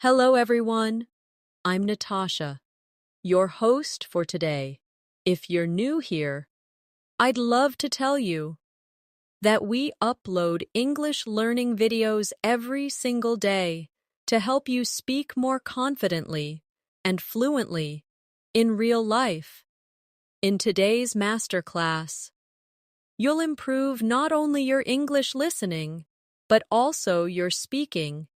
Hello, everyone. I'm Natasha, your host for today. If you're new here, I'd love to tell you that we upload English learning videos every single day to help you speak more confidently and fluently in real life. In today's masterclass, you'll improve not only your English listening, but also your speaking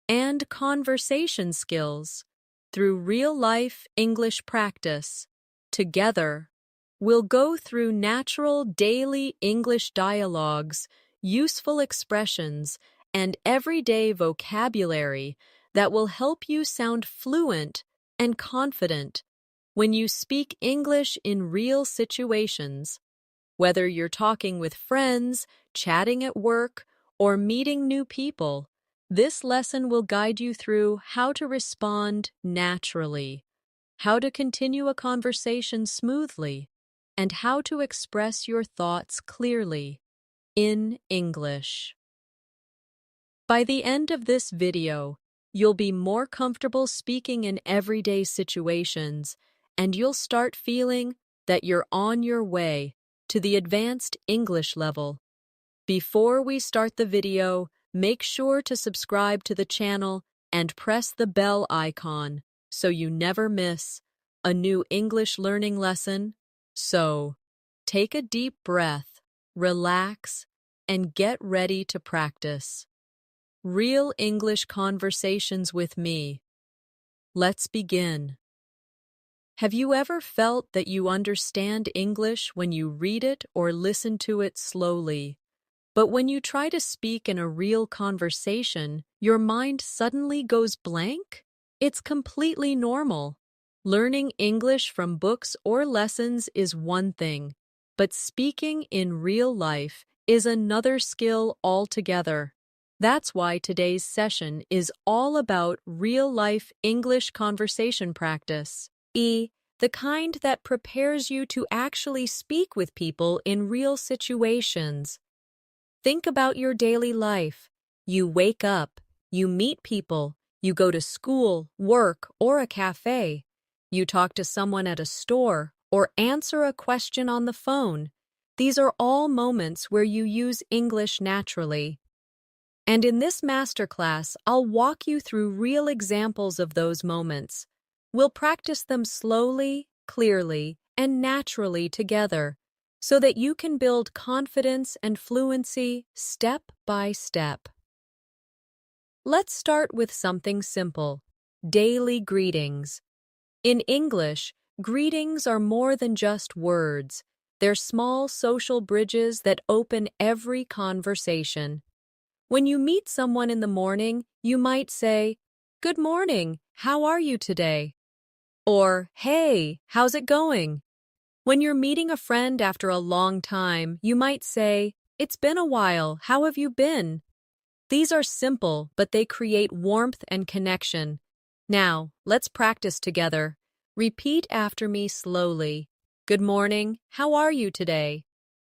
and conversation skills through real-life English practice. Together, we'll go through natural daily English dialogues, useful expressions, and everyday vocabulary that will help you sound fluent and confident when you speak English in real situations. Whether you're talking with friends, chatting at work, or meeting new people, this lesson will guide you through how to respond naturally, how to continue a conversation smoothly, and how to express your thoughts clearly in English. By the end of this video, you'll be more comfortable speaking in everyday situations, and you'll start feeling that you're on your way to the advanced English level. Before we start the video, make sure to subscribe to the channel and press the bell icon so you never miss a new English learning lesson. So, take a deep breath, relax, and get ready to practice. Real English conversations with me. Let's begin. Have you ever felt that you understand English when you read it or listen to it slowly? But when you try to speak in a real conversation, your mind suddenly goes blank? It's completely normal. Learning English from books or lessons is one thing, but speaking in real life is another skill altogether. That's why today's session is all about real-life English conversation practice. The kind that prepares you to actually speak with people in real situations. Think about your daily life. You wake up, you meet people, you go to school, work, or a cafe. You talk to someone at a store or answer a question on the phone. These are all moments where you use English naturally. And in this masterclass, I'll walk you through real examples of those moments. We'll practice them slowly, clearly, and naturally together, so that you can build confidence and fluency step by step. Let's start with something simple: daily greetings. In English, greetings are more than just words. They're small social bridges that open every conversation. When you meet someone in the morning, you might say, "Good morning, how are you today?" Or, "Hey, how's it going?" When you're meeting a friend after a long time, you might say, "It's been a while, how have you been?" These are simple, but they create warmth and connection. Now, let's practice together. Repeat after me slowly. Good morning, how are you today?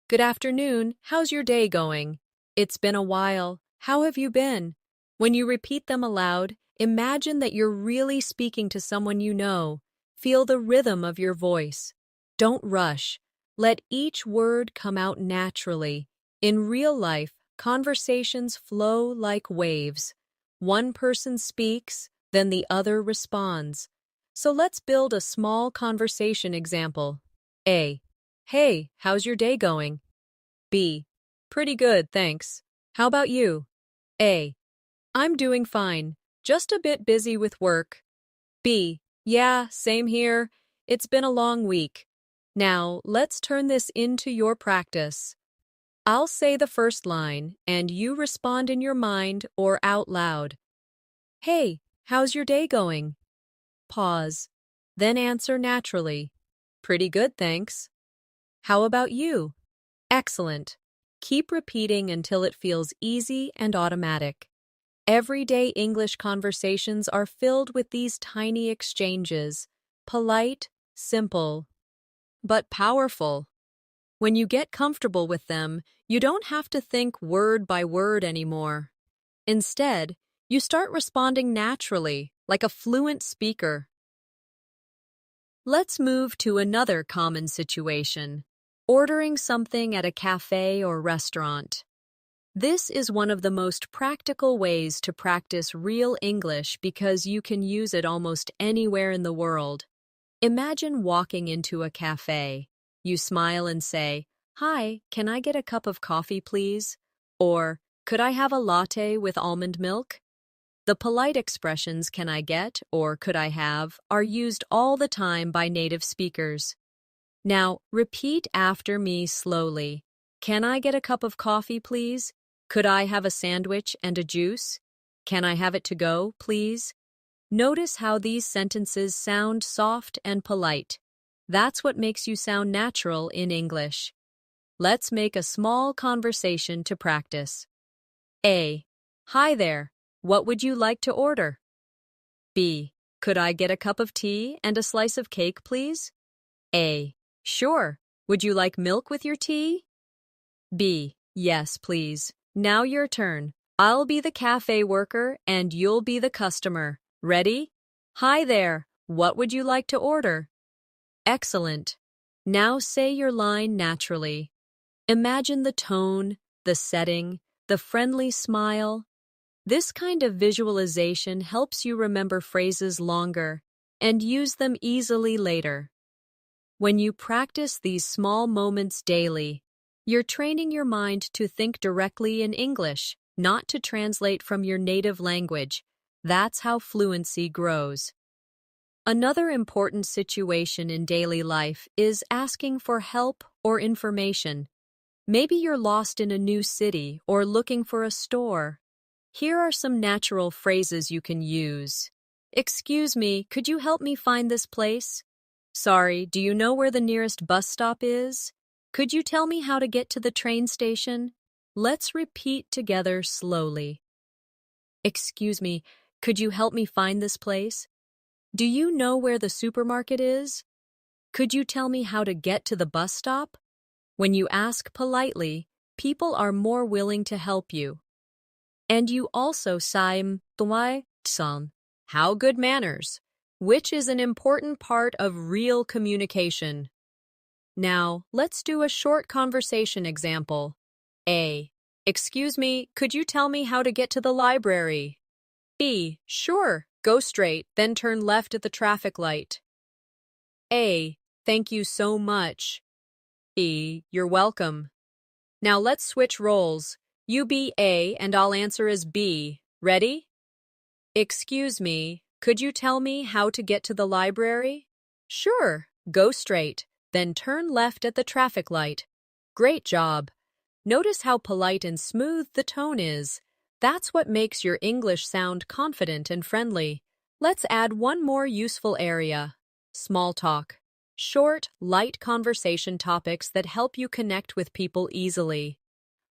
Good afternoon, how's your day going? It's been a while, how have you been? When you repeat them aloud, imagine that you're really speaking to someone you know. Feel the rhythm of your voice. Don't rush. Let each word come out naturally. In real life, conversations flow like waves. One person speaks, then the other responds. So let's build a small conversation example. A. Hey, how's your day going? B. Pretty good, thanks. How about you? A. I'm doing fine, just a bit busy with work. B. Yeah, same here. It's been a long week. Now, let's turn this into your practice. I'll say the first line, and you respond in your mind or out loud. Hey, how's your day going? Pause. Then answer naturally. Pretty good, thanks. How about you? Excellent. Keep repeating until it feels easy and automatic. Everyday English conversations are filled with these tiny exchanges, polite, simple, but powerful. When you get comfortable with them, you don't have to think word by word anymore. Instead, you start responding naturally, like a fluent speaker. Let's move to another common situation, ordering something at a cafe or restaurant. This is one of the most practical ways to practice real English because you can use it almost anywhere in the world. Imagine walking into a cafe. You smile and say, "Hi, can I get a cup of coffee, please?" Or, "Could I have a latte with almond milk?" The polite expressions "can I get" or "could I have" are used all the time by native speakers. Now, repeat after me slowly. Can I get a cup of coffee, please? Could I have a sandwich and a juice? Can I have it to go, please? Notice how these sentences sound soft and polite. That's what makes you sound natural in English. Let's make a small conversation to practice. A. Hi there. What would you like to order? B. Could I get a cup of tea and a slice of cake, please? A. Sure. Would you like milk with your tea? B. Yes, please. Now your turn. I'll be the cafe worker and you'll be the customer. Ready? Hi there. What would you like to order? Excellent. Now say your line naturally. Imagine the tone, the setting, the friendly smile. This kind of visualization helps you remember phrases longer and use them easily later. When you practice these small moments daily, you're training your mind to think directly in English, not to translate from your native language. That's how fluency grows. Another important situation in daily life is asking for help or information. Maybe you're lost in a new city or looking for a store. Here are some natural phrases you can use. Excuse me, could you help me find this place? Sorry, do you know where the nearest bus stop is? Could you tell me how to get to the train station? Let's repeat together slowly. Excuse me, could you help me find this place? Do you know where the supermarket is? Could you tell me how to get to the bus stop? When you ask politely, people are more willing to help you. And you also saim san, how good manners, which is an important part of real communication. Now, let's do a short conversation example. A. Excuse me, could you tell me how to get to the library? B. Sure, go straight, then turn left at the traffic light. A. Thank you so much. B. You're welcome. Now let's switch roles. You be A and I'll answer as B. Ready? Excuse me, could you tell me how to get to the library? Sure, go straight, then turn left at the traffic light. Great job. Notice how polite and smooth the tone is. That's what makes your English sound confident and friendly. Let's add one more useful area. Small talk. Short, light conversation topics that help you connect with people easily.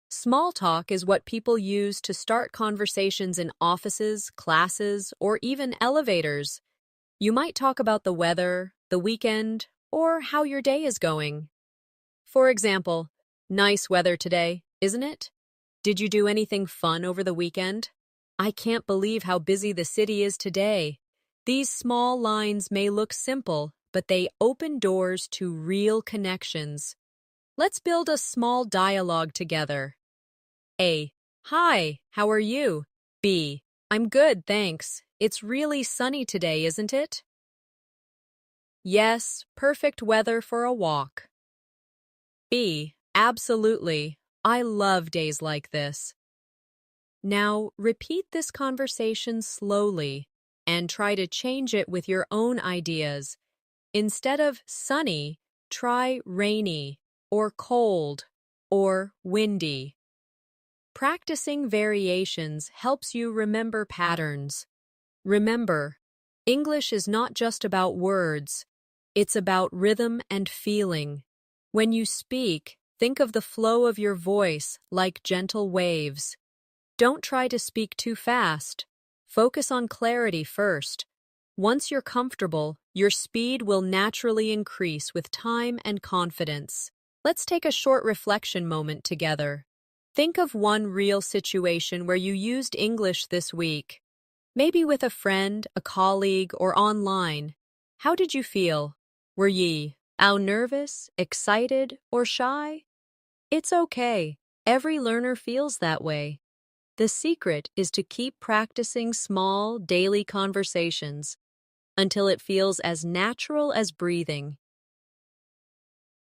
Small talk is what people use to start conversations in offices, classes, or even elevators. You might talk about the weather, the weekend, or how your day is going. For example, nice weather today, isn't it? Did you do anything fun over the weekend? I can't believe how busy the city is today. These small lines may look simple, but they open doors to real connections. Let's build a small dialogue together. A. Hi, how are you? B. I'm good, thanks. It's really sunny today, isn't it? Yes, perfect weather for a walk. B. Absolutely. I love days like this. Now, repeat this conversation slowly and try to change it with your own ideas. Instead of sunny, try rainy, or cold, or windy. Practicing variations helps you remember patterns. Remember, English is not just about words. It's about rhythm and feeling. When you speak, think of the flow of your voice like gentle waves. Don't try to speak too fast. Focus on clarity first. Once you're comfortable, your speed will naturally increase with time and confidence. Let's take a short reflection moment together. Think of one real situation where you used English this week. Maybe with a friend, a colleague, or online. How did you feel? Were ye nervous, excited, or shy? It's okay. Every learner feels that way. The secret is to keep practicing small, daily conversations until it feels as natural as breathing.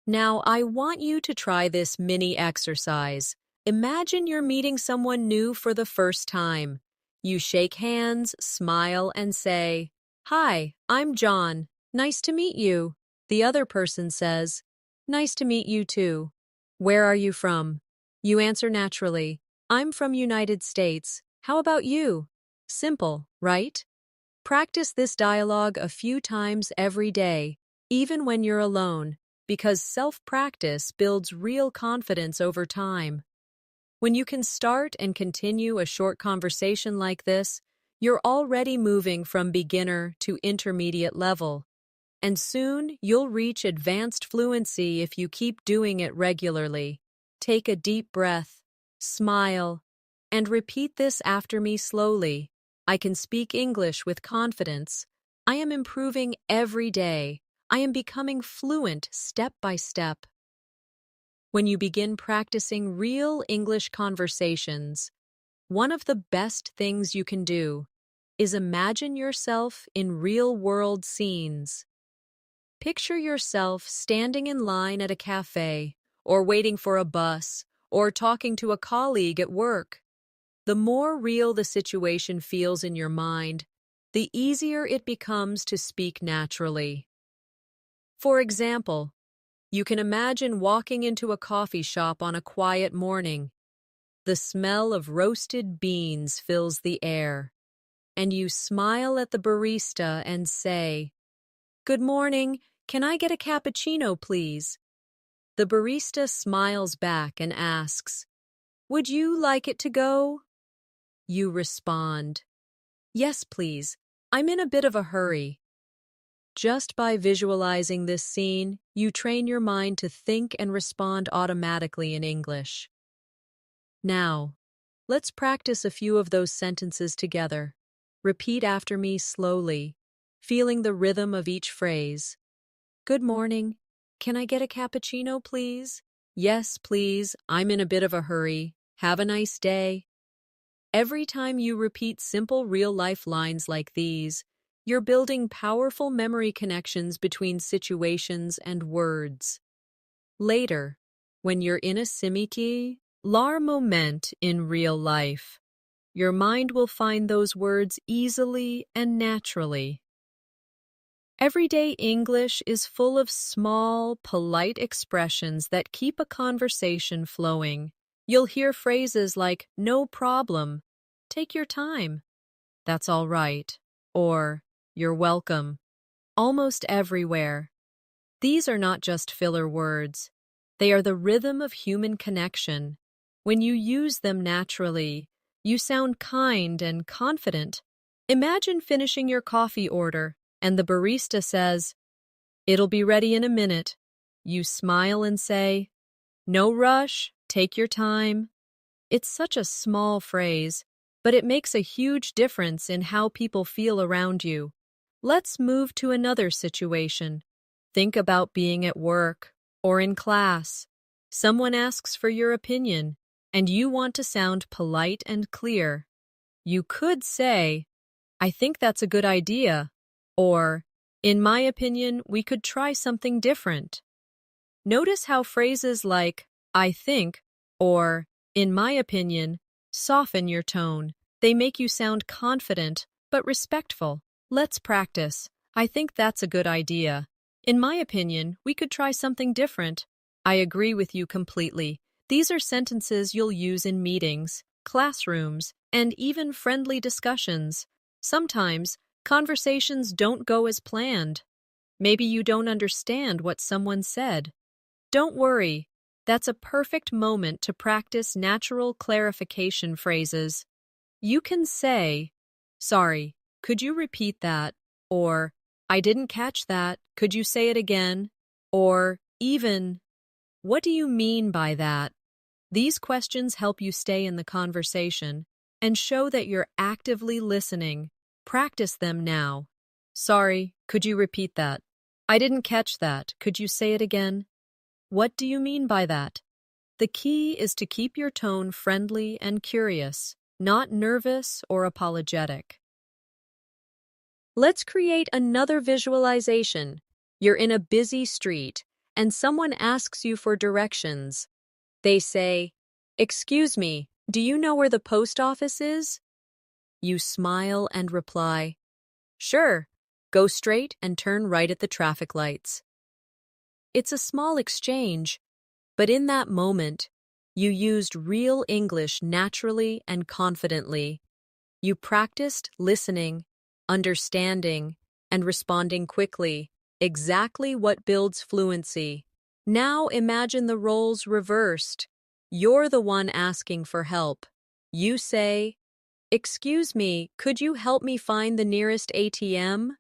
Now, I want you to try this mini exercise. Imagine you're meeting someone new for the first time. You shake hands, smile, and say, "Hi, I'm John. Nice to meet you." The other person says, "Nice to meet you too." "Where are you from?" You answer naturally, "I'm from United States. How about you?" Simple, right? Practice this dialogue a few times every day, even when you're alone, because self-practice builds real confidence over time. When you can start and continue a short conversation like this, you're already moving from beginner to intermediate level. And soon you'll reach advanced fluency if you keep doing it regularly. Take a deep breath, smile, and repeat this after me slowly. I can speak English with confidence. I am improving every day. I am becoming fluent step by step. When you begin practicing real English conversations, one of the best things you can do is imagine yourself in real-world scenes. Picture yourself standing in line at a cafe, or waiting for a bus, or talking to a colleague at work. The more real the situation feels in your mind, the easier it becomes to speak naturally. For example, you can imagine walking into a coffee shop on a quiet morning. The smell of roasted beans fills the air, and you smile at the barista and say, "Good morning, can I get a cappuccino, please?" The barista smiles back and asks, "Would you like it to go?" You respond, "Yes, please. I'm in a bit of a hurry." Just by visualizing this scene, you train your mind to think and respond automatically in English. Now, let's practice a few of those sentences together. Repeat after me slowly, feeling the rhythm of each phrase. "Good morning. Can I get a cappuccino, please?" "Yes, please. I'm in a bit of a hurry. Have a nice day." Every time you repeat simple real-life lines like these, you're building powerful memory connections between situations and words. Later, when you're in a simiti, lar moment in real life, your mind will find those words easily and naturally. Everyday English is full of small, polite expressions that keep a conversation flowing. You'll hear phrases like, "No problem," "Take your time," "That's all right," or "You're welcome," almost everywhere. These are not just filler words. They are the rhythm of human connection. When you use them naturally, you sound kind and confident. Imagine finishing your coffee order, and the barista says, "It'll be ready in a minute." You smile and say, "No rush, take your time." It's such a small phrase, but it makes a huge difference in how people feel around you. Let's move to another situation. Think about being at work or in class. Someone asks for your opinion, and you want to sound polite and clear. You could say, "I think that's a good idea," or, "In my opinion, we could try something different." Notice how phrases like, "I think," or, "In my opinion," soften your tone. They make you sound confident, but respectful. Let's practice. "I think that's a good idea." "In my opinion, we could try something different." "I agree with you completely." These are sentences you'll use in meetings, classrooms, and even friendly discussions. Sometimes, conversations don't go as planned. Maybe you don't understand what someone said. Don't worry, that's a perfect moment to practice natural clarification phrases. You can say, "Sorry, could you repeat that?" Or, "I didn't catch that, could you say it again?" Or, even, "What do you mean by that?" These questions help you stay in the conversation. and show that you're actively listening. Practice them now. Sorry, could you repeat that? I didn't catch that. Could you say it again? What do you mean by that? The key is to keep your tone friendly and curious, not nervous or apologetic. Let's create another visualization. You're in a busy street, and someone asks you for directions. They say, "Excuse me, do you know where the post office is?" You smile and reply, "Sure, go straight and turn right at the traffic lights." It's a small exchange, but in that moment, you used real English naturally and confidently. You practiced listening, understanding, and responding quickly, exactly what builds fluency. Now imagine the roles reversed. You're the one asking for help. You say, "Excuse me, could you help me find the nearest ATM?"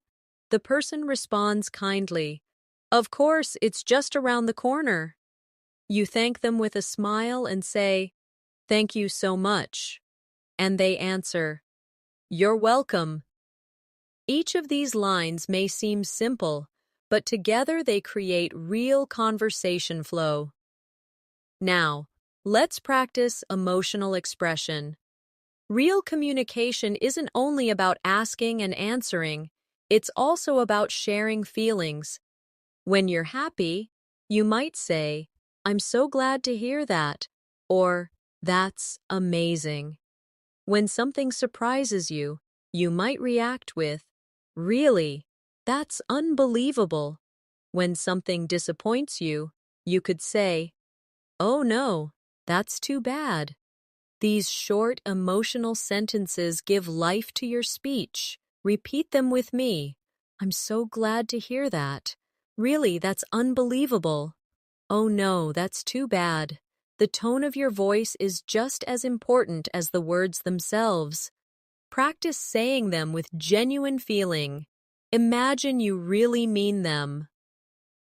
The person responds kindly, "Of course, it's just around the corner." You thank them with a smile and say, "Thank you so much." And they answer, "You're welcome." Each of these lines may seem simple, but together they create real conversation flow. Now, let's practice emotional expression. Real communication isn't only about asking and answering, it's also about sharing feelings. When you're happy, you might say, "I'm so glad to hear that," or "That's amazing." When something surprises you, you might react with, "Really? That's unbelievable." When something disappoints you, you could say, "Oh no, that's too bad." These short, emotional sentences give life to your speech. Repeat them with me. "I'm so glad to hear that." "Really, that's unbelievable." "Oh no, that's too bad." The tone of your voice is just as important as the words themselves. Practice saying them with genuine feeling. Imagine you really mean them.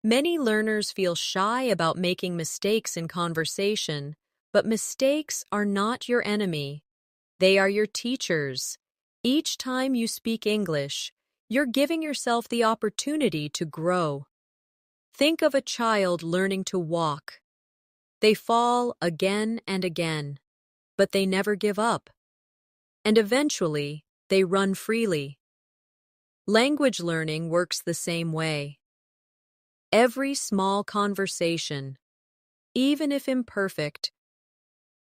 Many learners feel shy about making mistakes in conversation, but mistakes are not your enemy. They are your teachers. Each time you speak English, you're giving yourself the opportunity to grow. Think of a child learning to walk. They fall again and again, but they never give up. And eventually, they run freely. Language learning works the same way. Every small conversation, even if imperfect,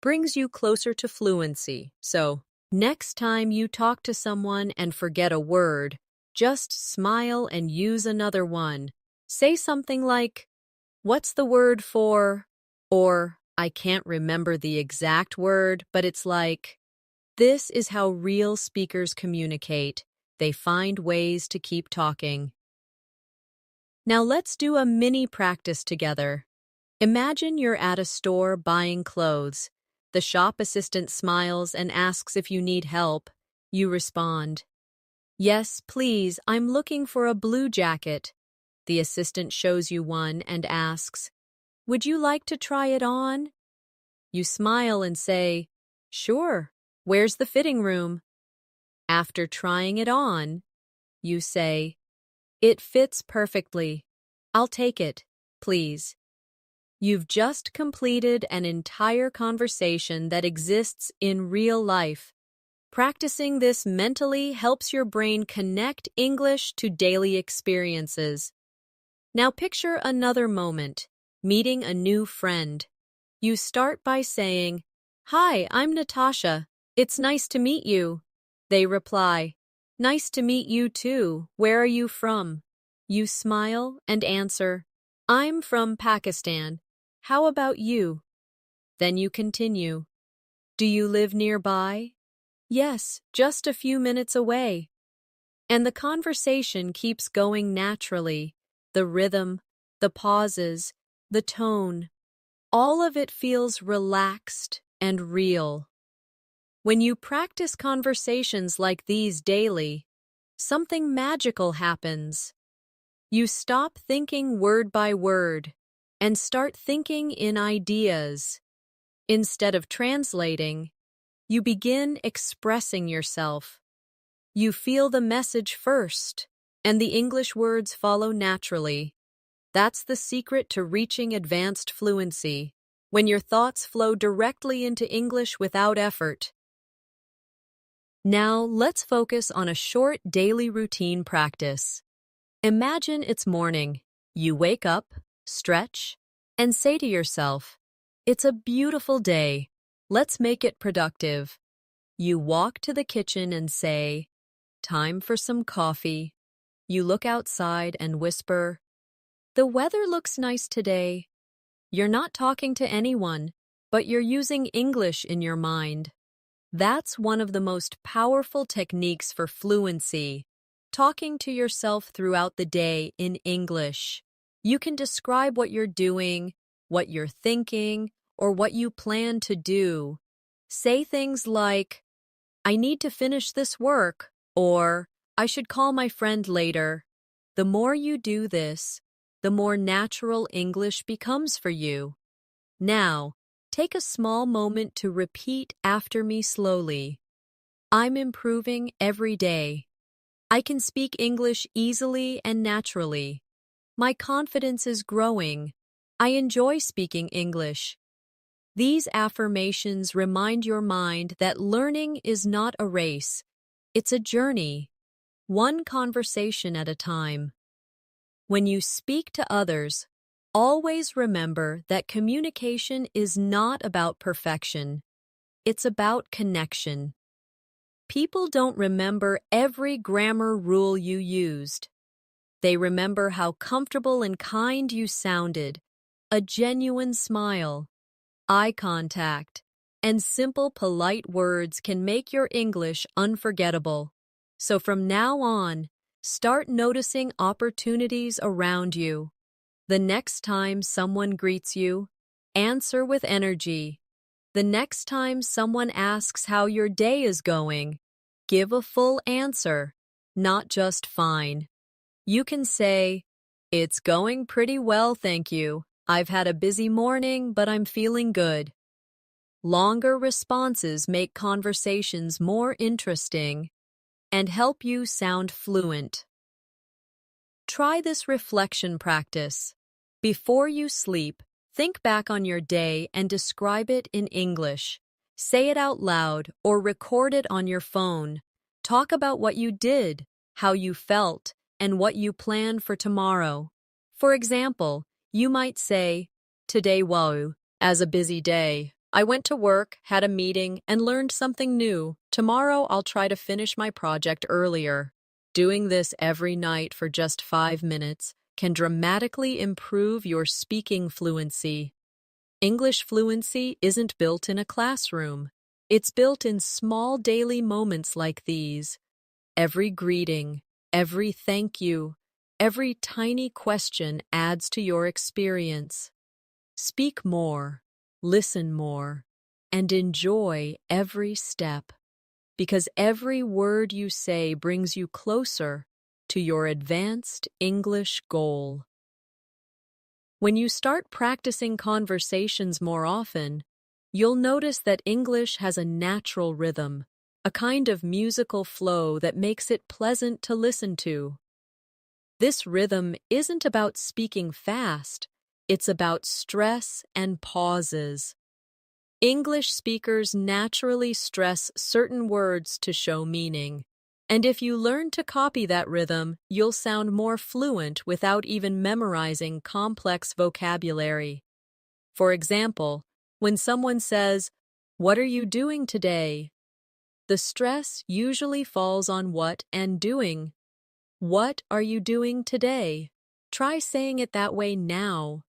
brings you closer to fluency. So, next time you talk to someone and forget a word, just smile and use another one. Say something like, "What's the word for?" Or, "I can't remember the exact word, but it's like." This is how real speakers communicate. They find ways to keep talking. Now let's do a mini practice together. Imagine you're at a store buying clothes. The shop assistant smiles and asks if you need help. You respond, "Yes, please, I'm looking for a blue jacket." The assistant shows you one and asks, "Would you like to try it on?" You smile and say, "Sure, where's the fitting room?" After trying it on, you say, "It fits perfectly. I'll take it, please." You've just completed an entire conversation that exists in real life. Practicing this mentally helps your brain connect English to daily experiences. Now picture another moment, meeting a new friend. You start by saying, "Hi, I'm Natasha. It's nice to meet you." They reply, "Nice to meet you too. Where are you from?" You smile and answer, "I'm from Pakistan. How about you?" Then you continue, "Do you live nearby?" "Yes, just a few minutes away." And the conversation keeps going naturally. The rhythm, the pauses, the tone, all of it feels relaxed and real. When you practice conversations like these daily, something magical happens. You stop thinking word by word and start thinking in ideas. Instead of translating, You begin expressing yourself. You feel the message first, and the English words follow naturally. That's the secret to reaching advanced fluency, when your thoughts flow directly into English without effort. Now, let's focus on a short daily routine practice. Imagine it's morning. You wake up, stretch, and say to yourself, "It's a beautiful day. Let's make it productive." You walk to the kitchen and say, "Time for some coffee." You look outside and whisper, "The weather looks nice today." You're not talking to anyone, but you're using English in your mind. That's one of the most powerful techniques for fluency, talking to yourself throughout the day in English. You can describe what you're doing, what you're thinking, or what you plan to do. Say things like, "I need to finish this work," or "I should call my friend later." The more you do this, the more natural English becomes for you. Now, take a small moment to repeat after me slowly. I'm improving every day. I can speak English easily and naturally. My confidence is growing. I enjoy speaking English. These affirmations remind your mind that learning is not a race. It's a journey, one conversation at a time. When you speak to others, always remember that communication is not about perfection. It's about connection. People don't remember every grammar rule you used. They remember how comfortable and kind you sounded, a genuine smile, eye contact, and simple, polite words can make your English unforgettable. So from now on, start noticing opportunities around you. The next time someone greets you, answer with energy. The next time someone asks how your day is going, give a full answer, not just fine. You can say, "It's going pretty well, thank you. I've had a busy morning, but I'm feeling good." Longer responses make conversations more interesting and help you sound fluent. Try this reflection practice. Before you sleep, think back on your day and describe it in English. Say it out loud or record it on your phone. Talk about what you did, how you felt, and what you plan for tomorrow. For example, you might say, "Today as a busy day. I went to work, had a meeting, and learned something new. Tomorrow I'll try to finish my project earlier." Doing this every night for just 5 minutes can dramatically improve your speaking fluency. English fluency isn't built in a classroom. It's built in small daily moments like these. Every greeting, every thank you, every tiny question adds to your experience. Speak more, listen more, and enjoy every step, because every word you say brings you closer to your advanced English goal. When you start practicing conversations more often, you'll notice that English has a natural rhythm, a kind of musical flow that makes it pleasant to listen to. This rhythm isn't about speaking fast, it's about stress and pauses. English speakers naturally stress certain words to show meaning, and if you learn to copy that rhythm, you'll sound more fluent without even memorizing complex vocabulary. For example, when someone says, "What are you doing today?" the stress usually falls on what and doing. What are you doing today? Try saying it that way now.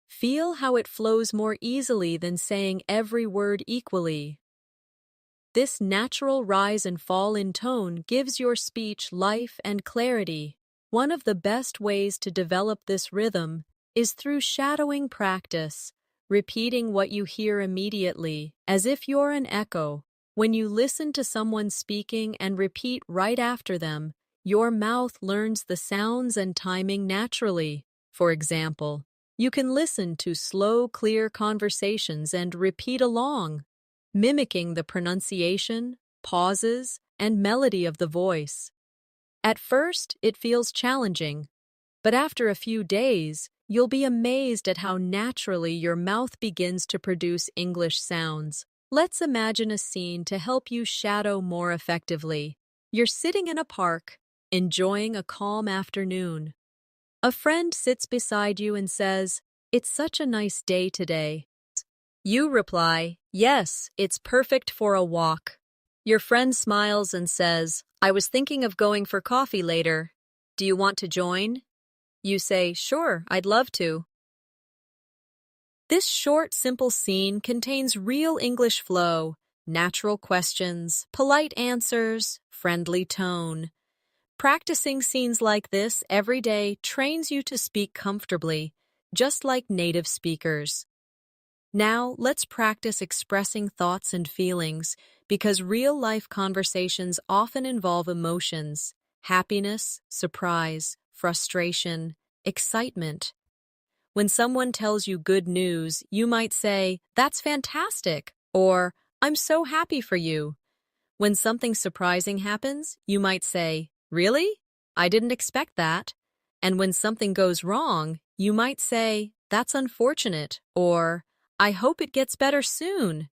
Feel how it flows more easily than saying every word equally. This natural rise and fall in tone gives your speech life and clarity. One of the best ways to develop this rhythm is through shadowing practice, repeating what you hear immediately, as if you're an echo. When you listen to someone speaking and repeat right after them, your mouth learns the sounds and timing naturally. For example, you can listen to slow, clear conversations and repeat along. mimicking the pronunciation, pauses, and melody of the voice. At first, it feels challenging, but after a few days, you'll be amazed at how naturally your mouth begins to produce English sounds. Let's imagine a scene to help you shadow more effectively. You're sitting in a park, enjoying a calm afternoon. A friend sits beside you and says, "It's such a nice day today." You reply, "Yes, it's perfect for a walk." Your friend smiles and says, "I was thinking of going for coffee later. Do you want to join?" You say, "Sure, I'd love to." This short, simple scene contains real English flow, natural questions, polite answers, friendly tone. Practicing scenes like this every day trains you to speak comfortably, just like native speakers. Now, let's practice expressing thoughts and feelings because real-life conversations often involve emotions, happiness, surprise, frustration, excitement. When someone tells you good news, you might say, "That's fantastic," or "I'm so happy for you." When something surprising happens, you might say, "Really? I didn't expect that." And when something goes wrong, you might say, "That's unfortunate," or "I hope it gets better soon."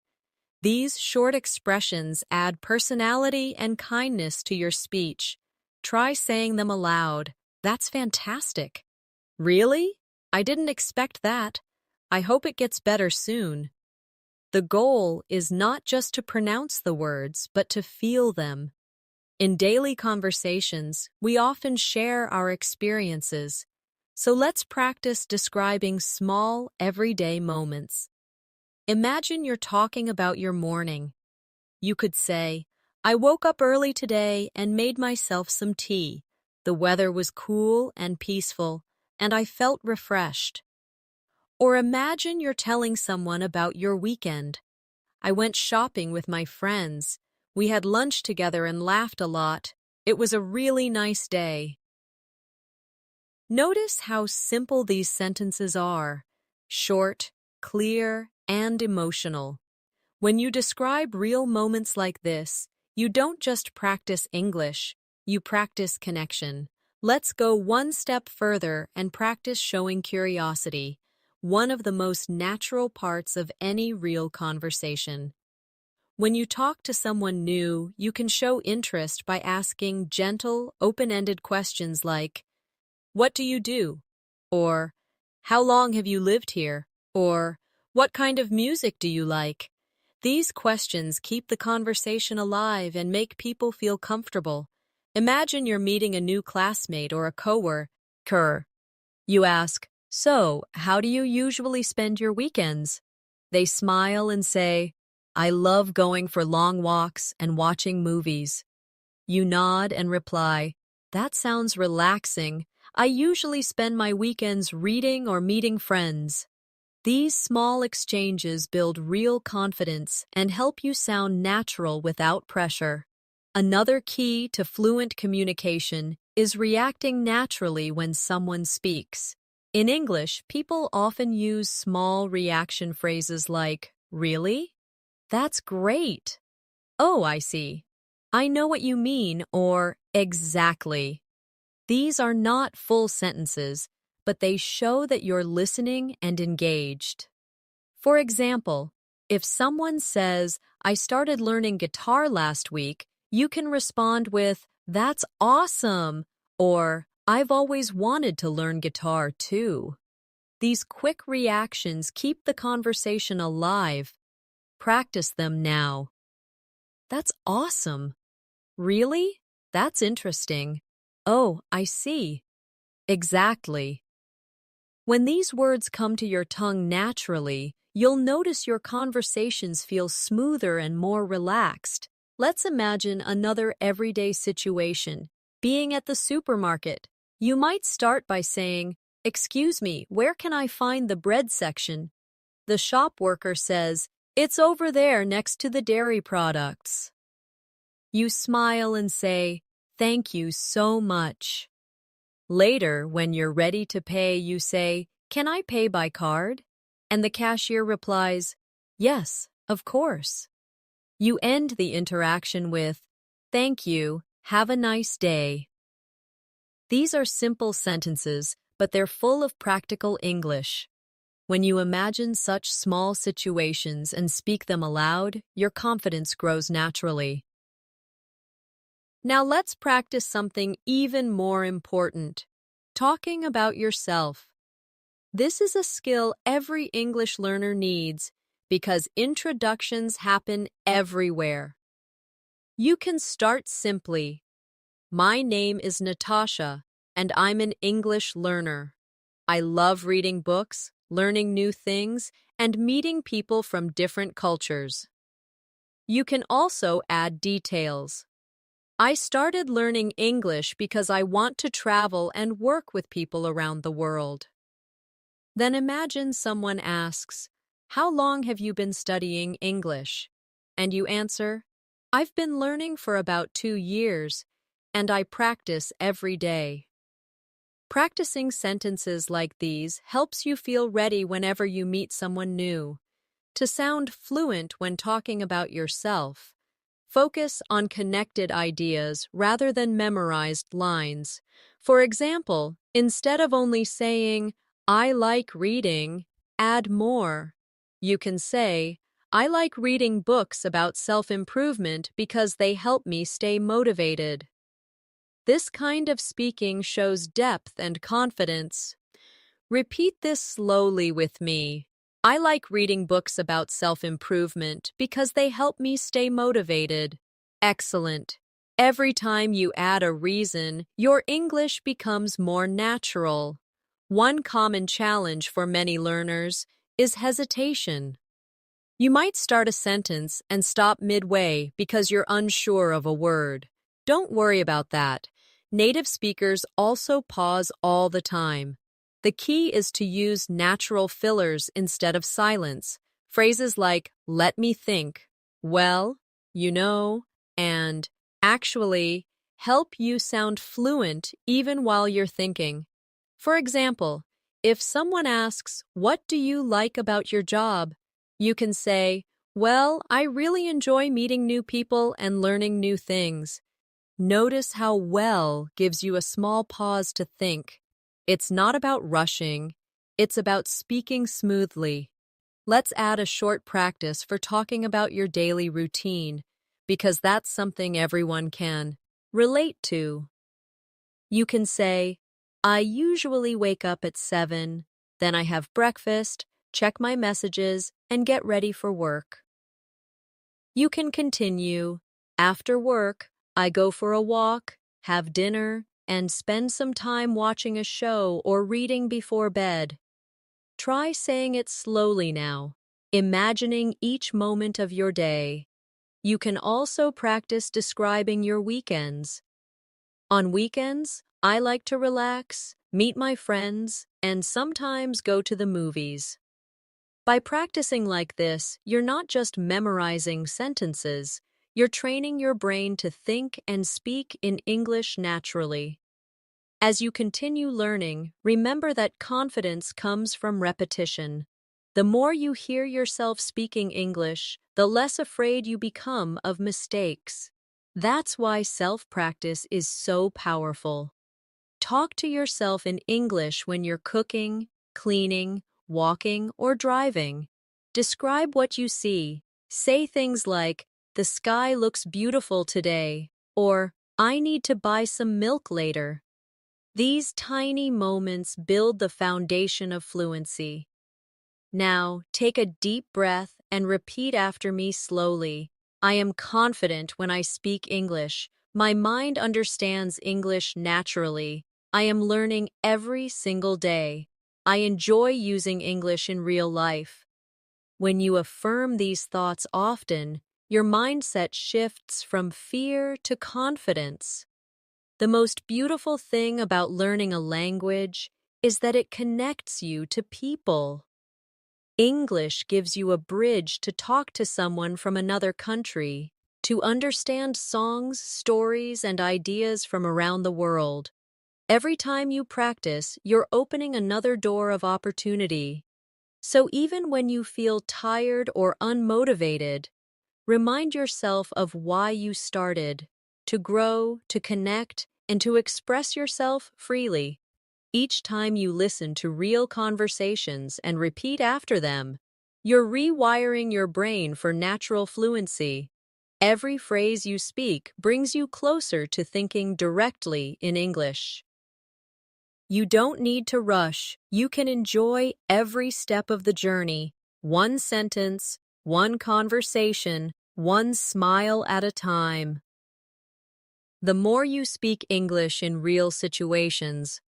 These short expressions add personality and kindness to your speech. Try saying them aloud. "That's fantastic." "Really? I didn't expect that. I hope it gets better soon." The goal is not just to pronounce the words, but to feel them. In daily conversations, we often share our experiences. So let's practice describing small, everyday moments. Imagine you're talking about your morning. You could say, "I woke up early today and made myself some tea. The weather was cool and peaceful, and I felt refreshed." Or imagine you're telling someone about your weekend. "I went shopping with my friends. We had lunch together and laughed a lot. It was a really nice day." Notice how simple these sentences are: short, clear, and emotional. When you describe real moments like this, you don't just practice English, you practice connection. Let's go one step further and practice showing curiosity, one of the most natural parts of any real conversation. When you talk to someone new, you can show interest by asking gentle, open-ended questions like, "What do you do?" Or, "How long have you lived here?" Or, "What kind of music do you like?" These questions keep the conversation alive and make people feel comfortable. Imagine you're meeting a new classmate or a coworker. You ask, "So, how do you usually spend your weekends?" They smile and say, "I love going for long walks and watching movies." You nod and reply, "That sounds relaxing. I usually spend my weekends reading or meeting friends." These small exchanges build real confidence and help you sound natural without pressure. Another key to fluent communication is reacting naturally when someone speaks. In English, people often use small reaction phrases like, "Really? That's great." "Oh, I see. I know what you mean," or "Exactly." These are not full sentences, but they show that you're listening and engaged. For example, if someone says, "I started learning guitar last week," you can respond with, "That's awesome," or "I've always wanted to learn guitar too." These quick reactions keep the conversation alive. Practice them now. "That's awesome." "Really? That's interesting." "Oh, I see." "Exactly." When these words come to your tongue naturally, you'll notice your conversations feel smoother and more relaxed. Let's imagine another everyday situation. Being at the supermarket, you might start by saying, "Excuse me, where can I find the bread section?" The shop worker says, "It's over there next to the dairy products." You smile and say, "Thank you so much." Later, when you're ready to pay, you say, "Can I pay by card?" And the cashier replies, "Yes, of course." You end the interaction with, "Thank you, have a nice day." These are simple sentences, but they're full of practical English. When you imagine such small situations and speak them aloud, your confidence grows naturally. Now let's practice something even more important, talking about yourself. This is a skill every English learner needs because introductions happen everywhere. You can start simply. My name is Natasha, and I'm an English learner. I love reading books, learning new things, and meeting people from different cultures. You can also add details. I started learning English because I want to travel and work with people around the world. Then imagine someone asks, "How long have you been studying English?" And you answer, "I've been learning for about 2 years, and I practice every day." Practicing sentences like these helps you feel ready whenever you meet someone new. To sound fluent when talking about yourself, focus on connected ideas rather than memorized lines. For example, instead of only saying, "I like reading," add more. You can say, "I like reading books about self-improvement because they help me stay motivated." This kind of speaking shows depth and confidence. Repeat this slowly with me. I like reading books about self-improvement because they help me stay motivated. Excellent. Every time you add a reason, your English becomes more natural. One common challenge for many learners is hesitation. You might start a sentence and stop midway because you're unsure of a word. Don't worry about that. Native speakers also pause all the time. The key is to use natural fillers instead of silence. Phrases like, "let me think," "well," "you know," and "actually" help you sound fluent even while you're thinking. For example, if someone asks, "What do you like about your job?" you can say, "Well, I really enjoy meeting new people and learning new things." Notice how "well" gives you a small pause to think. It's not about rushing, it's about speaking smoothly. Let's add a short practice for talking about your daily routine, because that's something everyone can relate to. You can say, "I usually wake up at 7, then I have breakfast, check my messages, and get ready for work." You can continue, "After work, I go for a walk, have dinner, and spend some time watching a show or reading before bed." Try saying it slowly now, imagining each moment of your day. You can also practice describing your weekends. On weekends, I like to relax, meet my friends, and sometimes go to the movies. By practicing like this, you're not just memorizing sentences, you're training your brain to think and speak in English naturally. As you continue learning, remember that confidence comes from repetition. The more you hear yourself speaking English, the less afraid you become of mistakes. That's why self-practice is so powerful. Talk to yourself in English when you're cooking, cleaning, walking, or driving. Describe what you see. Say things like, "The sky looks beautiful today," or "I need to buy some milk later." These tiny moments build the foundation of fluency. Now, take a deep breath and repeat after me slowly. I am confident when I speak English. My mind understands English naturally. I am learning every single day. I enjoy using English in real life. When you affirm these thoughts often, your mindset shifts from fear to confidence. The most beautiful thing about learning a language is that it connects you to people. English gives you a bridge to talk to someone from another country, to understand songs, stories, and ideas from around the world. Every time you practice, you're opening another door of opportunity. So even when you feel tired or unmotivated, Remind yourself of why you started, to grow, to connect, and to express yourself freely. Each time you listen to real conversations and repeat after them, you're rewiring your brain for natural fluency. Every phrase you speak brings you closer to thinking directly in English. You don't need to rush. You can enjoy every step of the journey, one sentence, one conversation, one smile at a time. The more you speak English in real situations,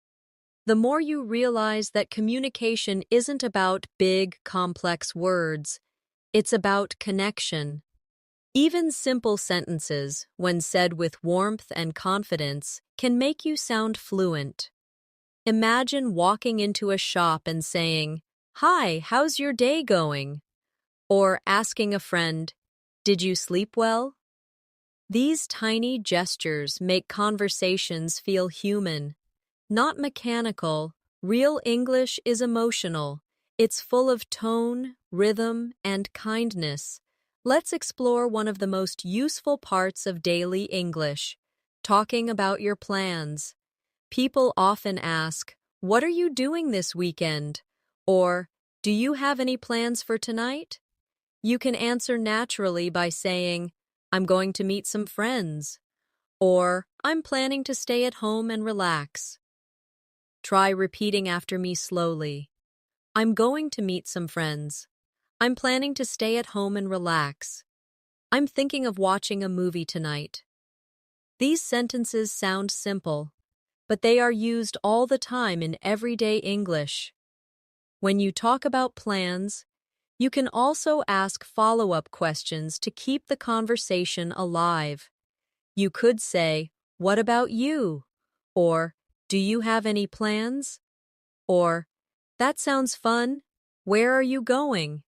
the more you realize that communication isn't about big, complex words. It's about connection. Even simple sentences, when said with warmth and confidence, can make you sound fluent. Imagine walking into a shop and saying, "Hi, how's your day going?" Or asking a friend, "Did you sleep well?" These tiny gestures make conversations feel human, not mechanical. Real English is emotional. It's full of tone, rhythm, and kindness. Let's explore one of the most useful parts of daily English, talking about your plans. People often ask, "What are you doing this weekend?" Or, "Do you have any plans for tonight?" You can answer naturally by saying, "I'm going to meet some friends," or "I'm planning to stay at home and relax." Try repeating after me slowly. I'm going to meet some friends. I'm planning to stay at home and relax. I'm thinking of watching a movie tonight. These sentences sound simple, but they are used all the time in everyday English. When you talk about plans, you can also ask follow-up questions to keep the conversation alive. You could say, "What about you?" Or, "Do you have any plans?" Or, "That sounds fun. Where are you going?"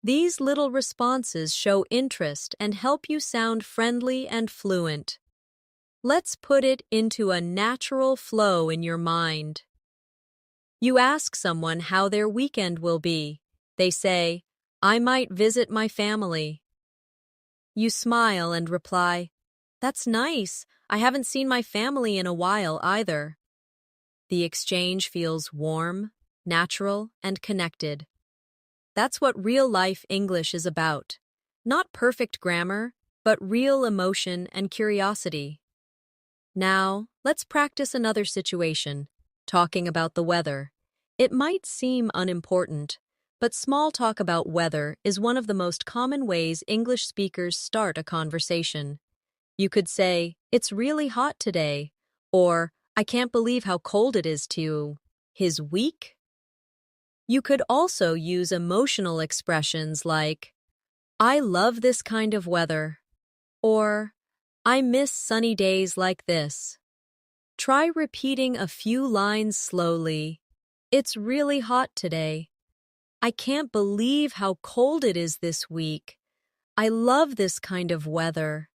These little responses show interest and help you sound friendly and fluent. Let's put it into a natural flow in your mind. You ask someone how their weekend will be. They say, "I might visit my family." You smile and reply, "That's nice. I haven't seen my family in a while either." The exchange feels warm, natural, and connected. That's what real-life English is about. Not perfect grammar, but real emotion and curiosity. Now, let's practice another situation, talking about the weather. It might seem unimportant, but small talk about weather is one of the most common ways English speakers start a conversation. You could say, "It's really hot today," or "I can't believe how cold it is to his week." You could also use emotional expressions like, "I love this kind of weather," or "I miss sunny days like this." Try repeating a few lines slowly. "It's really hot today." "I can't believe how cold it is this week." "I love this kind of weather."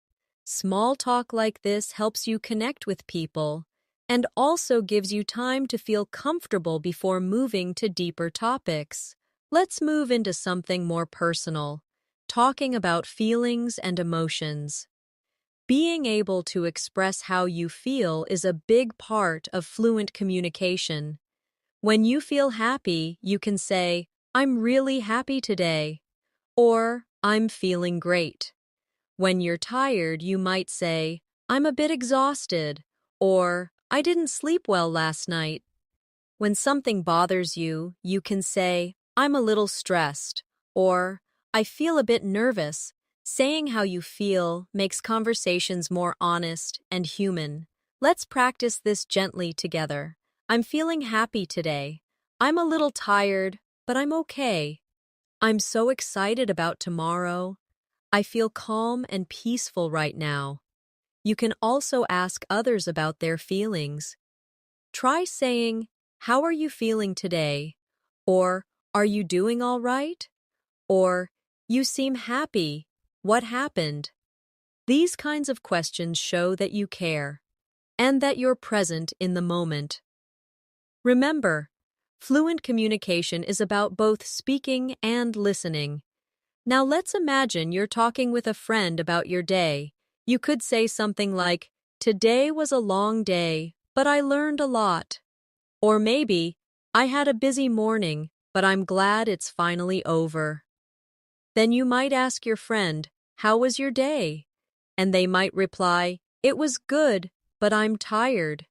Small talk like this helps you connect with people and also gives you time to feel comfortable before moving to deeper topics. Let's move into something more personal, talking about feelings and emotions. Being able to express how you feel is a big part of fluent communication. When you feel happy, you can say, "I'm really happy today," or "I'm feeling great." When you're tired, you might say, "I'm a bit exhausted," or "I didn't sleep well last night." When something bothers you, you can say, "I'm a little stressed," or "I feel a bit nervous." Saying how you feel makes conversations more honest and human. Let's practice this gently together. "I'm feeling happy today." "I'm a little tired, but I'm okay." "I'm so excited about tomorrow." "I feel calm and peaceful right now." You can also ask others about their feelings. Try saying, "How are you feeling today?" Or, "Are you doing all right?" Or, "You seem happy. What happened?" These kinds of questions show that you care and that you're present in the moment. Remember, fluent communication is about both speaking and listening. Now let's imagine you're talking with a friend about your day. You could say something like, "Today was a long day, but I learned a lot." Or maybe, "I had a busy morning, but I'm glad it's finally over." Then you might ask your friend, "How was your day?" And they might reply, "It was good, but I'm tired."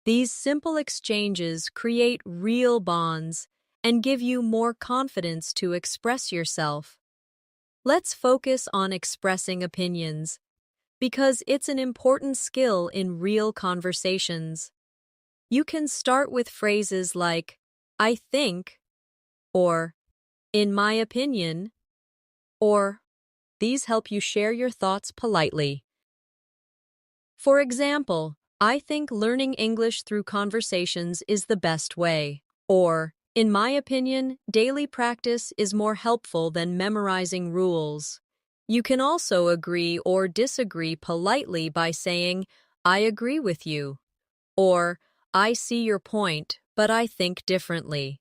These simple exchanges create real bonds and give you more confidence to express yourself. Let's focus on expressing opinions, because it's an important skill in real conversations. You can start with phrases like, "I think," or "in my opinion," or these help you share your thoughts politely. For example, "I think learning English through conversations is the best way." Or, "In my opinion, daily practice is more helpful than memorizing rules." You can also agree or disagree politely by saying, "I agree with you," or "I see your point, but I think differently."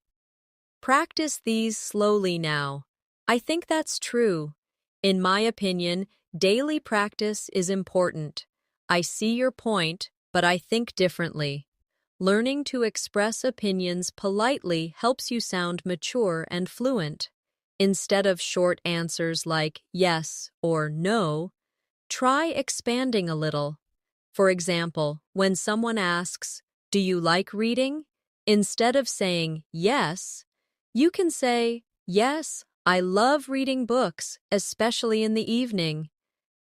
Practice these slowly now. "I think that's true." "In my opinion, daily practice is important." "I see your point, but I think differently." Learning to express opinions politely helps you sound mature and fluent. Instead of short answers like yes or no, try expanding a little. For example, when someone asks, "Do you like reading?" Instead of saying yes, you can say, "Yes, I love reading books, especially in the evening."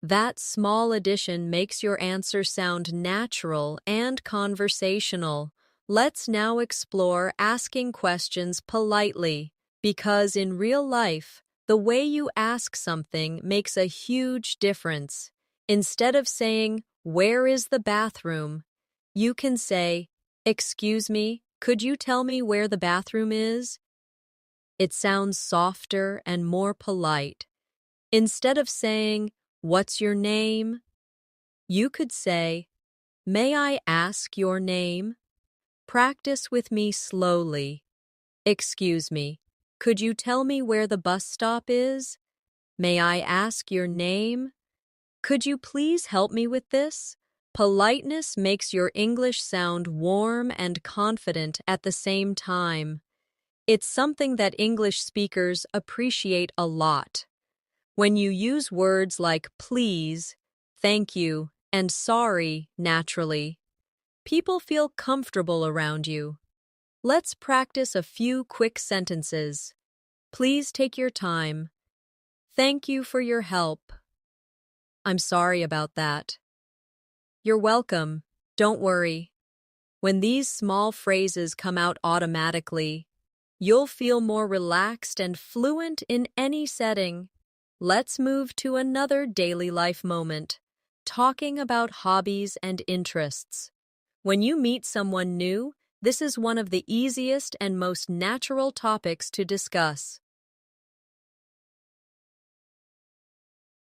That small addition makes your answer sound natural and conversational. Let's now explore asking questions politely, because in real life, the way you ask something makes a huge difference. Instead of saying, "Where is the bathroom?" you can say, "Excuse me, could you tell me where the bathroom is?" It sounds softer and more polite. Instead of saying, "What's your name?" you could say, "May I ask your name?" Practice with me slowly. "Excuse me, could you tell me where the bus stop is?" "May I ask your name?" "Could you please help me with this?" Politeness makes your English sound warm and confident at the same time. It's something that English speakers appreciate a lot. When you use words like please, thank you, and sorry naturally, people feel comfortable around you. Let's practice a few quick sentences. Please take your time. Thank you for your help. I'm sorry about that. You're welcome. Don't worry. When these small phrases come out automatically, you'll feel more relaxed and fluent in any setting. Let's move to another daily life moment, talking about hobbies and interests. When you meet someone new, this is one of the easiest and most natural topics to discuss.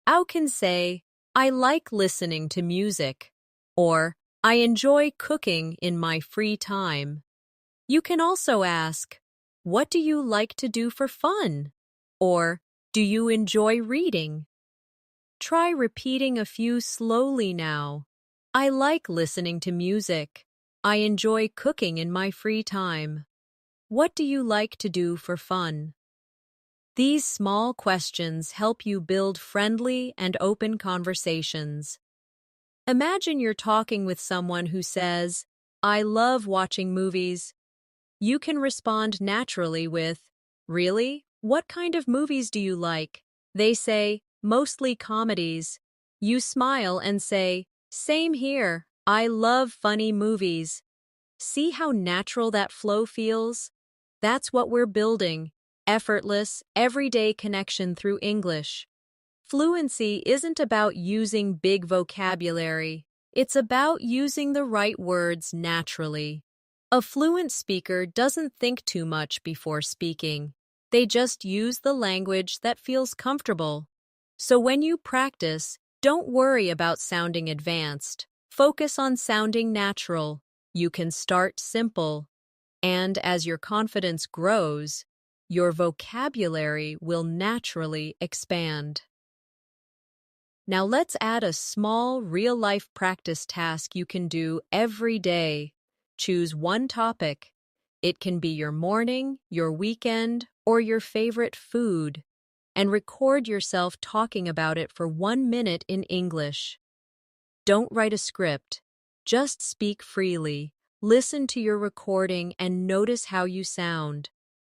You can say, "I like listening to music," or "I enjoy cooking in my free time." You can also ask, "What do you like to do for fun?" Or, "Do you enjoy reading?" Try repeating a few slowly now. "I like listening to music." "I enjoy cooking in my free time." "What do you like to do for fun?" These small questions help you build friendly and open conversations. Imagine you're talking with someone who says, "I love watching movies." You can respond naturally with, "Really? What kind of movies do you like?" They say, "Mostly comedies." You smile and say, "Same here. I love funny movies." See how natural that flow feels? That's what we're building: effortless, everyday connection through English. Fluency isn't about using big vocabulary. It's about using the right words naturally. A fluent speaker doesn't think too much before speaking. They just use the language that feels comfortable. So when you practice, don't worry about sounding advanced. Focus on sounding natural. You can start simple. And as your confidence grows, Your vocabulary will naturally expand. Now let's add a small real-life practice task you can do every day. Choose one topic. It can be your morning, your weekend, or your favorite food, and record yourself talking about it for 1 minute in English. Don't write a script. Just speak freely. Listen to your recording and notice how you sound.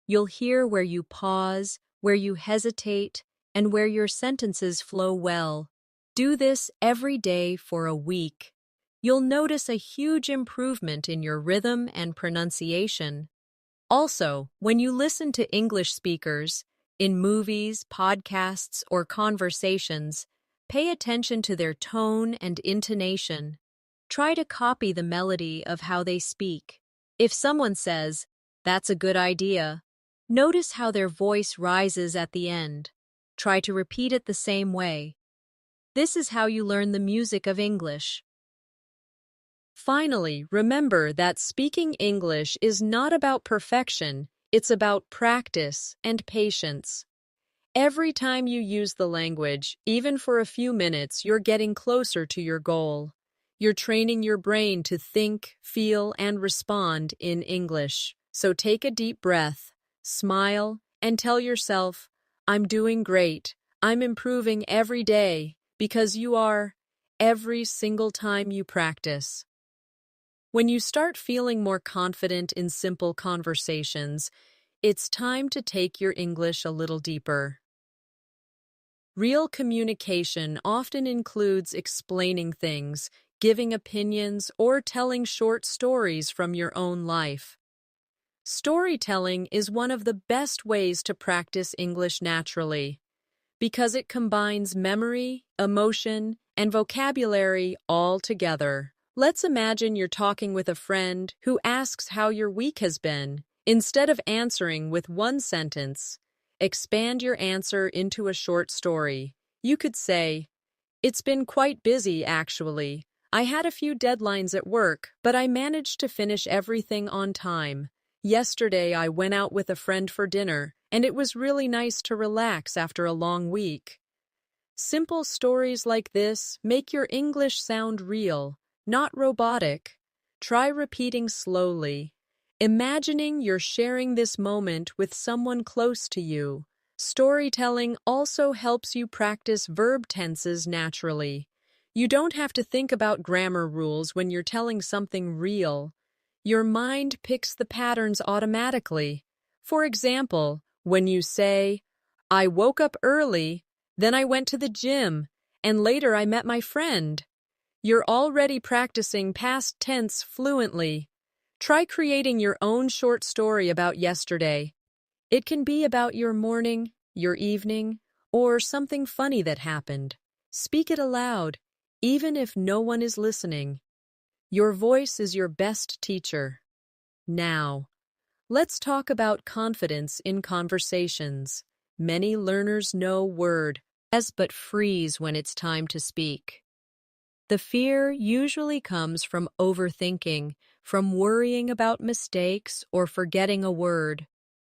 You'll hear where you pause, where you hesitate, and where your sentences flow well. Do this every day for a week. You'll notice a huge improvement in your rhythm and pronunciation. Also, when you listen to English speakers, in movies, podcasts, or conversations, pay attention to their tone and intonation. Try to copy the melody of how they speak. If someone says, "That's a good idea," notice how their voice rises at the end. Try to repeat it the same way. This is how you learn the music of English. Finally, remember that speaking English is not about perfection, it's about practice and patience. Every time you use the language, even for a few minutes, you're getting closer to your goal. You're training your brain to think, feel, and respond in English. So take a deep breath, smile, and tell yourself, "I'm doing great. I'm improving every day," because you are, every single time you practice. When you start feeling more confident in simple conversations, it's time to take your English a little deeper. Real communication often includes explaining things, giving opinions, or telling short stories from your own life. Storytelling is one of the best ways to practice English naturally, because it combines memory, emotion, and vocabulary all together. Let's imagine you're talking with a friend who asks how your week has been. Instead of answering with one sentence, expand your answer into a short story. You could say, "It's been quite busy, actually. I had a few deadlines at work, but I managed to finish everything on time. Yesterday, I went out with a friend for dinner, and it was really nice to relax after a long week." Simple stories like this make your English sound real, not robotic. Try repeating slowly, imagining you're sharing this moment with someone close to you. Storytelling also helps you practice verb tenses naturally. You don't have to think about grammar rules when you're telling something real. Your mind picks the patterns automatically. For example, when you say, "I woke up early, then I went to the gym, and later I met my friend," you're already practicing past tense fluently. Try creating your own short story about yesterday. It can be about your morning, your evening, or something funny that happened. Speak it aloud, even if no one is listening. Your voice is your best teacher. Now, let's talk about confidence in conversations. Many learners know word as but freeze when it's time to speak. The fear usually comes from overthinking, from worrying about mistakes or forgetting a word.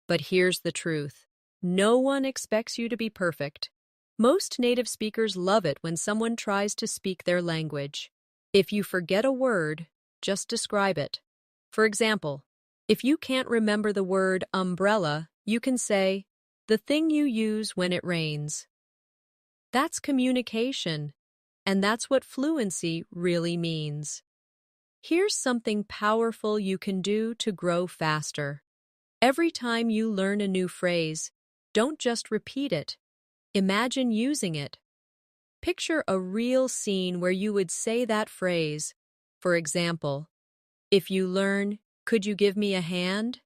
But here's the truth. No one expects you to be perfect. Most native speakers love it when someone tries to speak their language. If you forget a word, just describe it. For example, if you can't remember the word umbrella, you can say, "the thing you use when it rains." That's communication, and that's what fluency really means. Here's something powerful you can do to grow faster. Every time you learn a new phrase, don't just repeat it. Imagine using it. Picture a real scene where you would say that phrase. For example, if you learn, "Could you give me a hand?"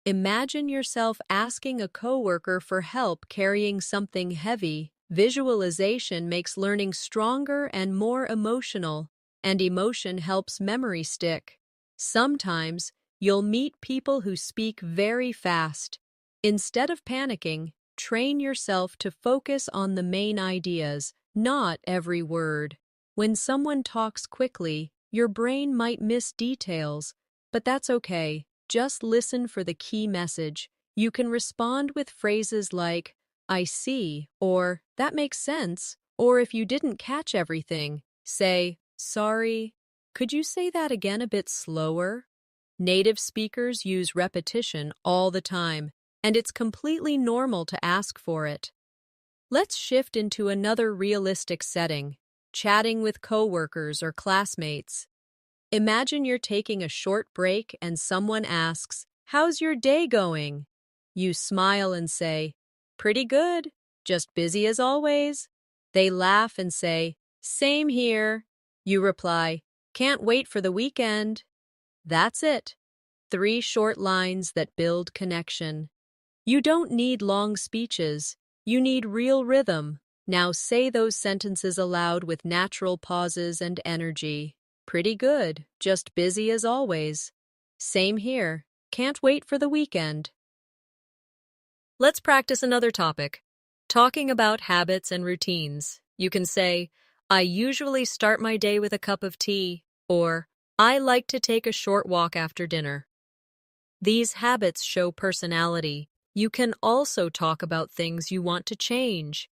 Imagine yourself asking a coworker for help carrying something heavy. Visualization makes learning stronger and more emotional, and emotion helps memory stick. Sometimes, you'll meet people who speak very fast. Instead of panicking, train yourself to focus on the main ideas, not every word. When someone talks quickly, your brain might miss details, but that's okay. Just listen for the key message. You can respond with phrases like, I see, or that makes sense, or if you didn't catch everything, say, sorry. Could you say that again a bit slower? Native speakers use repetition all the time, and it's completely normal to ask for it. Let's shift into another realistic setting, chatting with coworkers or classmates. Imagine you're taking a short break and someone asks, how's your day going? You smile and say, pretty good, just busy as always. They laugh and say, same here. You reply, can't wait for the weekend. That's it. 3 short lines that build connection. You don't need long speeches. You need real rhythm. Now say those sentences aloud with natural pauses and energy. Pretty good, just busy as always. Same here, can't wait for the weekend. Let's practice another topic. Talking about habits and routines. You can say, I usually start my day with a cup of tea, or I like to take a short walk after dinner. These habits show personality. You can also talk about things you want to change.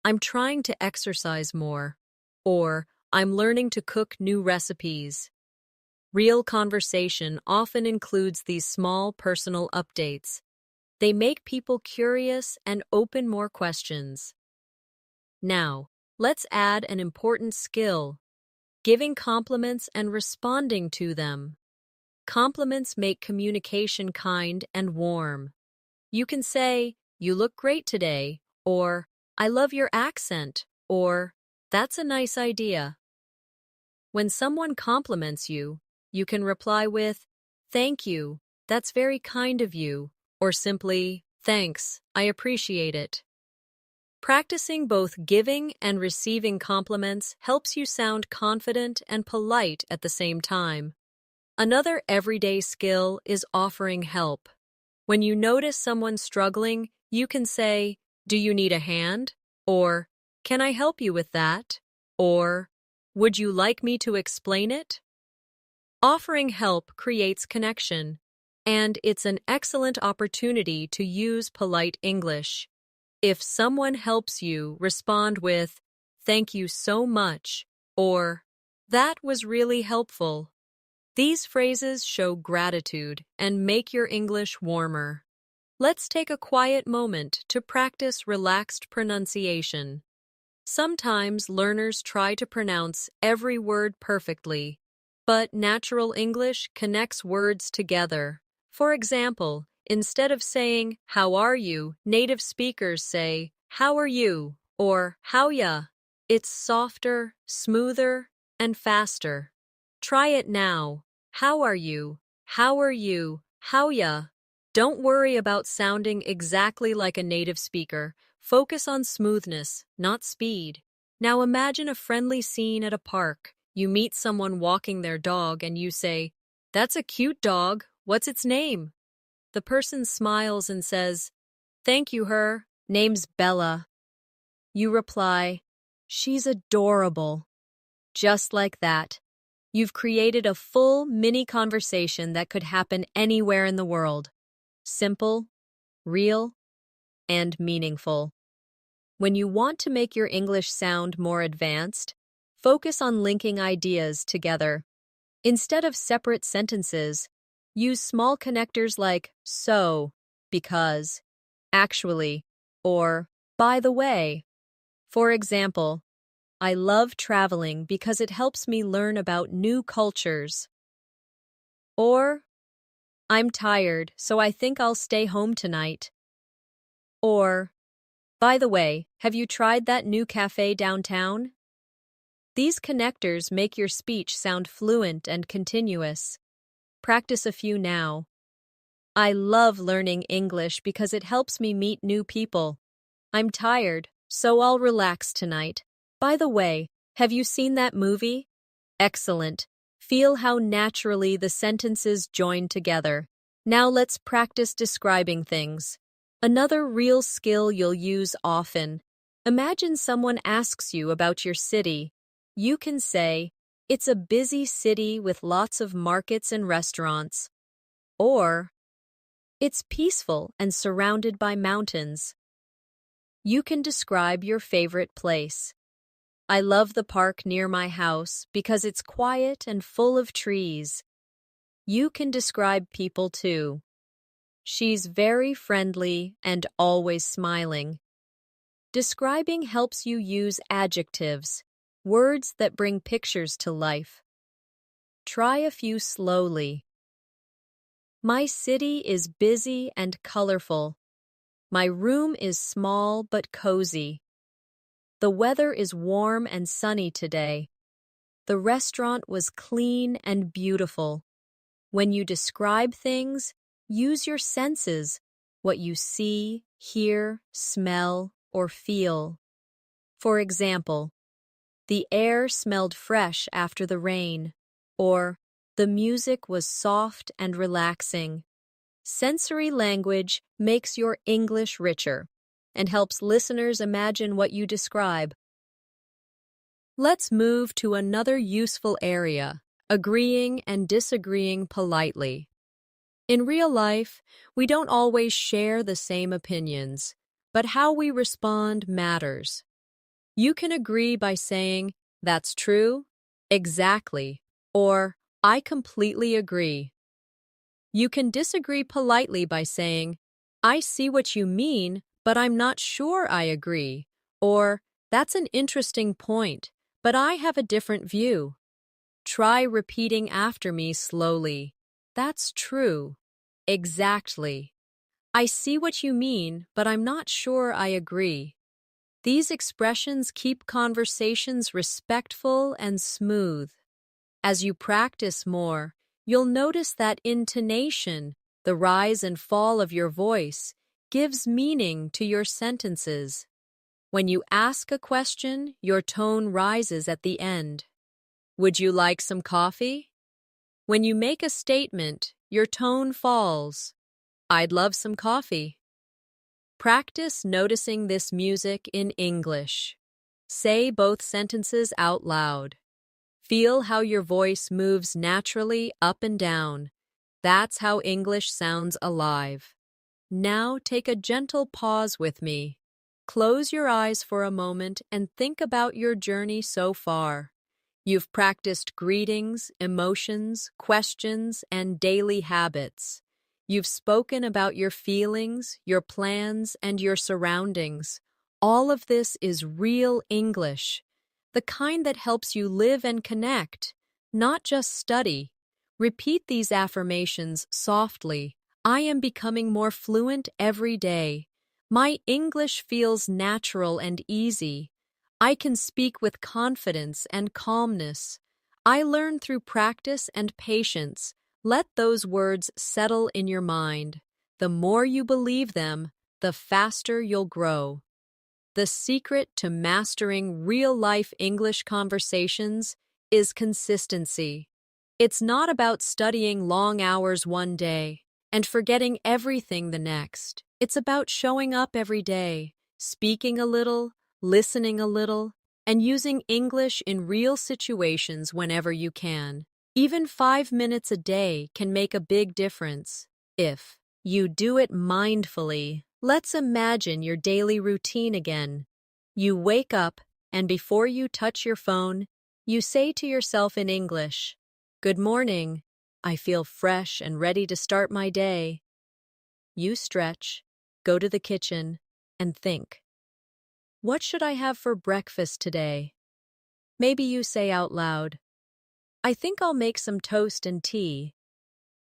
I'm trying to exercise more, or I'm learning to cook new recipes. Real conversation often includes these small personal updates. They make people curious and open more questions. Now, let's add an important skill, giving compliments and responding to them. Compliments make communication kind and warm. You can say, you look great today, or I love your accent, or that's a nice idea. When someone compliments you, you can reply with, thank you, that's very kind of you, or simply, thanks, I appreciate it. Practicing both giving and receiving compliments helps you sound confident and polite at the same time. Another everyday skill is offering help. When you notice someone struggling, you can say, do you need a hand? Or, can I help you with that? Or, would you like me to explain it? Offering help creates connection, and it's an excellent opportunity to use polite English. If someone helps you, respond with, thank you so much, or, that was really helpful. These phrases show gratitude and make your English warmer. Let's take a quiet moment to practice relaxed pronunciation. Sometimes learners try to pronounce every word perfectly, but natural English connects words together. For example, instead of saying, how are you, native speakers say, how are you, or how ya. It's softer, smoother, and faster. Try it now. How are you? How are you? How ya? Don't worry about sounding exactly like a native speaker. Focus on smoothness, not speed. Now imagine a friendly scene at a park. You meet someone walking their dog and you say, that's a cute dog. What's its name? The person smiles and says, thank you, her. Name's Bella. You reply, she's adorable. Just like that. You've created a full mini conversation that could happen anywhere in the world. Simple, real, and meaningful. When you want to make your English sound more advanced, focus on linking ideas together. Instead of separate sentences, use small connectors like so, because, actually, or by the way. For example, I love traveling because it helps me learn about new cultures. Or, I'm tired, so I think I'll stay home tonight. Or, by the way, have you tried that new cafe downtown? These connectors make your speech sound fluent and continuous. Practice a few now. I love learning English because it helps me meet new people. I'm tired, so I'll relax tonight. By the way, have you seen that movie? Excellent. Feel how naturally the sentences join together. Now let's practice describing things. Another real skill you'll use often. Imagine someone asks you about your city. You can say, it's a busy city with lots of markets and restaurants. Or, It's peaceful and surrounded by mountains. You can describe your favorite place. I love the park near my house because it's quiet and full of trees. You can describe people too. She's very friendly and always smiling. Describing helps you use adjectives, words that bring pictures to life. Try a few slowly. My city is busy and colorful. My room is small but cozy. The weather is warm and sunny today. The restaurant was clean and beautiful. When you describe things, use your senses, what you see, hear, smell, or feel. For example, the air smelled fresh after the rain, or the music was soft and relaxing. Sensory language makes your English richer and helps listeners imagine what you describe. Let's move to another useful area, agreeing and disagreeing politely. In real life, we don't always share the same opinions, but how we respond matters. You can agree by saying, "That's true," "Exactly," or "I completely agree." You can disagree politely by saying, "I see what you mean, but I'm not sure I agree," or "That's an interesting point, but I have a different view." Try repeating after me slowly. "That's true." "Exactly." "I see what you mean, but I'm not sure I agree." These expressions keep conversations respectful and smooth. As you practice more, you'll notice that intonation, the rise and fall of your voice, gives meaning to your sentences. When you ask a question, your tone rises at the end. "Would you like some coffee?" When you make a statement, your tone falls. "I'd love some coffee." Practice noticing this music in English. Say both sentences out loud. Feel how your voice moves naturally up and down. That's how English sounds alive. Now take a gentle pause with me. Close your eyes for a moment and think about your journey so far. You've practiced greetings, emotions, questions, and daily habits. You've spoken about your feelings, your plans, and your surroundings. All of this is real English, the kind that helps you live and connect, not just study. Repeat these affirmations softly. "I am becoming more fluent every day. My English feels natural and easy. I can speak with confidence and calmness. I learn through practice and patience." Let those words settle in your mind. The more you believe them, the faster you'll grow. The secret to mastering real-life English conversations is consistency. It's not about studying long hours one day and forgetting everything the next. It's about showing up every day, speaking a little, listening a little, and using English in real situations whenever you can. Even 5 minutes a day can make a big difference if you do it mindfully. Let's imagine your daily routine again. You wake up, and before you touch your phone, you say to yourself in English, "Good morning. I feel fresh and ready to start my day." You stretch, go to the kitchen, and think, "What should I have for breakfast today?" Maybe you say out loud, "I think I'll make some toast and tea."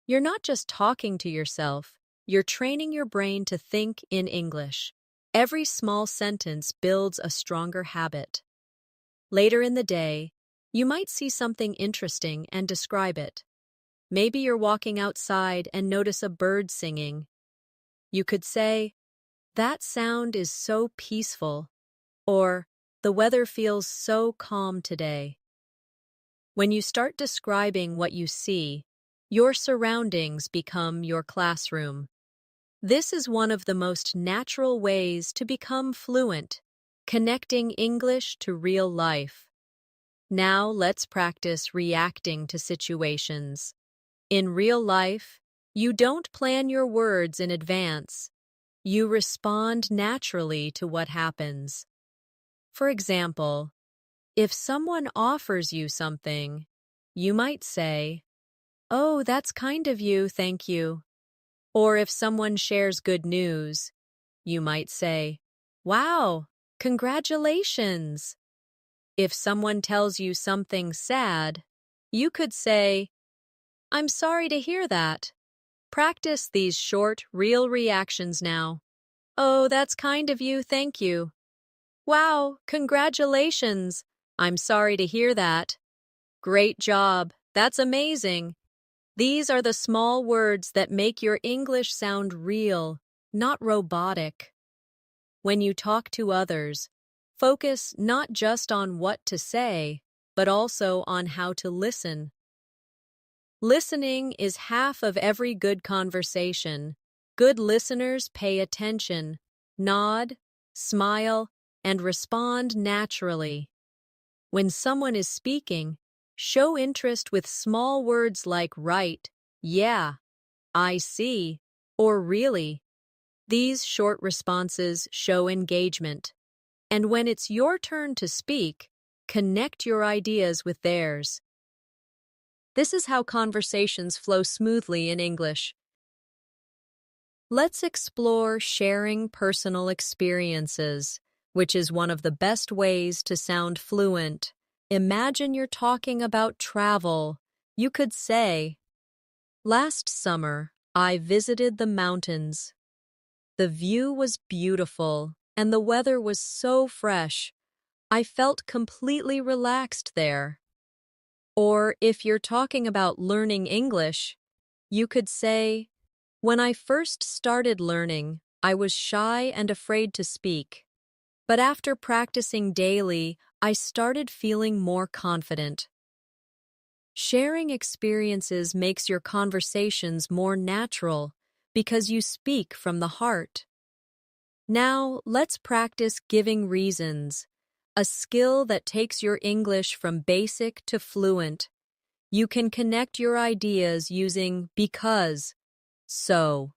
You're not just talking to yourself, you're training your brain to think in English. Every small sentence builds a stronger habit. Later in the day, you might see something interesting and describe it. Maybe you're walking outside and notice a bird singing. You could say, "That sound is so peaceful," or "The weather feels so calm today." When you start describing what you see, your surroundings become your classroom. This is one of the most natural ways to become fluent, connecting English to real life. Now let's practice reacting to situations. In real life, You don't plan your words in advance. You respond naturally to what happens. For example, if someone offers you something, you might say, "Oh, that's kind of you, thank you." Or if someone shares good news, you might say, "Wow, congratulations." If someone tells you something sad, you could say, "I'm sorry to hear that." Practice these short, real reactions now. "Oh, that's kind of you, thank you." "Wow, congratulations. I'm sorry to hear that." "Great job. That's amazing." These are the small words that make your English sound real, not robotic. When you talk to others, focus not just on what to say, but also on how to listen. Listening is half of every good conversation. Good listeners pay attention, nod, smile, and respond naturally. When someone is speaking, show interest with small words like right, yeah, I see, or really. These short responses show engagement. And when it's your turn to speak, connect your ideas with theirs. This is how conversations flow smoothly in English. Let's explore sharing personal experiences, which is one of the best ways to sound fluent. Imagine you're talking about travel. You could say, "Last summer, I visited the mountains. The view was beautiful, and the weather was so fresh. I felt completely relaxed there." Or if you're talking about learning English, you could say, "When I first started learning, I was shy and afraid to speak. But after practicing daily, I started feeling more confident." Sharing experiences makes your conversations more natural because you speak from the heart. Now, let's practice giving reasons, a skill that takes your English from basic to fluent. You can connect your ideas using because, so,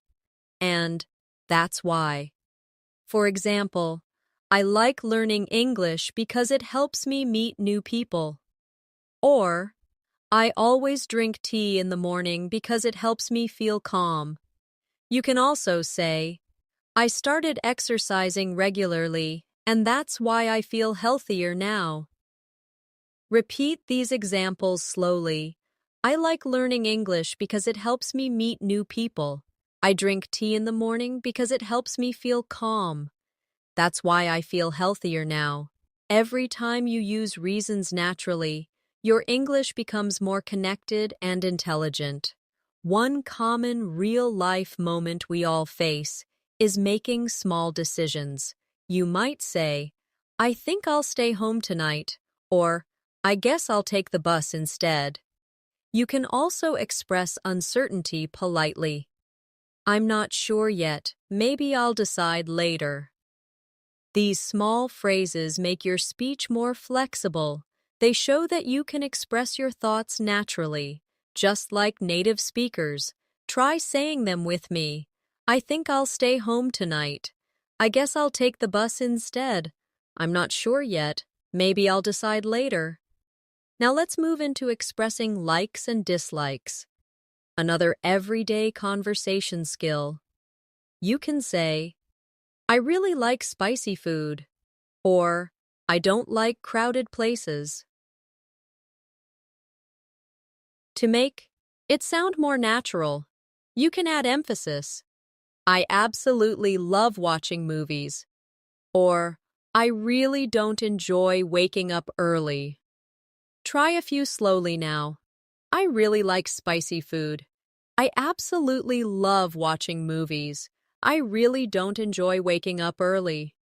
and that's why. For example, I like learning English because it helps me meet new people. Or, I always drink tea in the morning because it helps me feel calm. You can also say, I started exercising regularly, and that's why I feel healthier now. Repeat these examples slowly. I like learning English because it helps me meet new people. I drink tea in the morning because it helps me feel calm. That's why I feel healthier now. Every time you use reasons naturally, your English becomes more connected and intelligent. One common real-life moment we all face is making small decisions. You might say, "I think I'll stay home tonight," or "I guess I'll take the bus instead." You can also express uncertainty politely. "I'm not sure yet. Maybe I'll decide later." These small phrases make your speech more flexible. They show that you can express your thoughts naturally, just like native speakers. Try saying them with me. "I think I'll stay home tonight." "I guess I'll take the bus instead." "I'm not sure yet. Maybe I'll decide later." Now let's move into expressing likes and dislikes. Another everyday conversation skill. You can say, "I really like spicy food," or "I don't like crowded places." To make it sound more natural, you can add emphasis. "I absolutely love watching movies," or "I really don't enjoy waking up early." Try a few slowly now. I really like spicy food. I absolutely love watching movies. I really don't enjoy waking up early.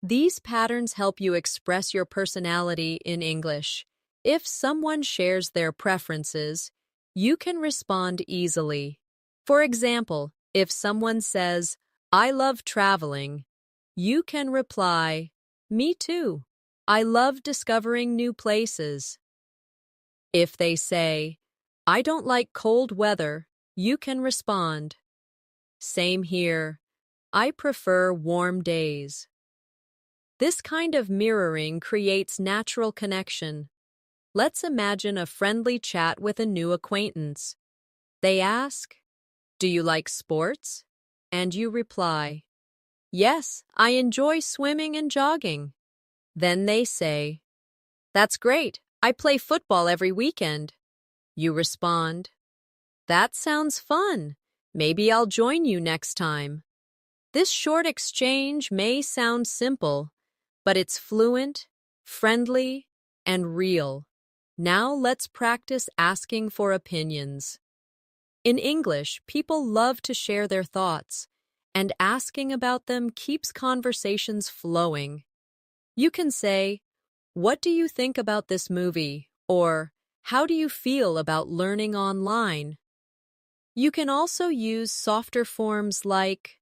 These patterns help you express your personality in English. If someone shares their preferences, you can respond easily. For example, if someone says, "I love traveling," you can reply, "Me too. I love discovering new places." If they say, "I don't like cold weather," you can respond, "Same here. I prefer warm days." This kind of mirroring creates natural connection. Let's imagine a friendly chat with a new acquaintance. They ask, "Do you like sports?" And you reply, "Yes, I enjoy swimming and jogging." Then they say, "That's great. I play football every weekend." You respond, "That sounds fun. Maybe I'll join you next time." This short exchange may sound simple, but it's fluent, friendly, and real. Now let's practice asking for opinions. In English, people love to share their thoughts, and asking about them keeps conversations flowing. You can say, "What do you think about this movie?" Or, "How do you feel about learning online?" You can also use softer forms like,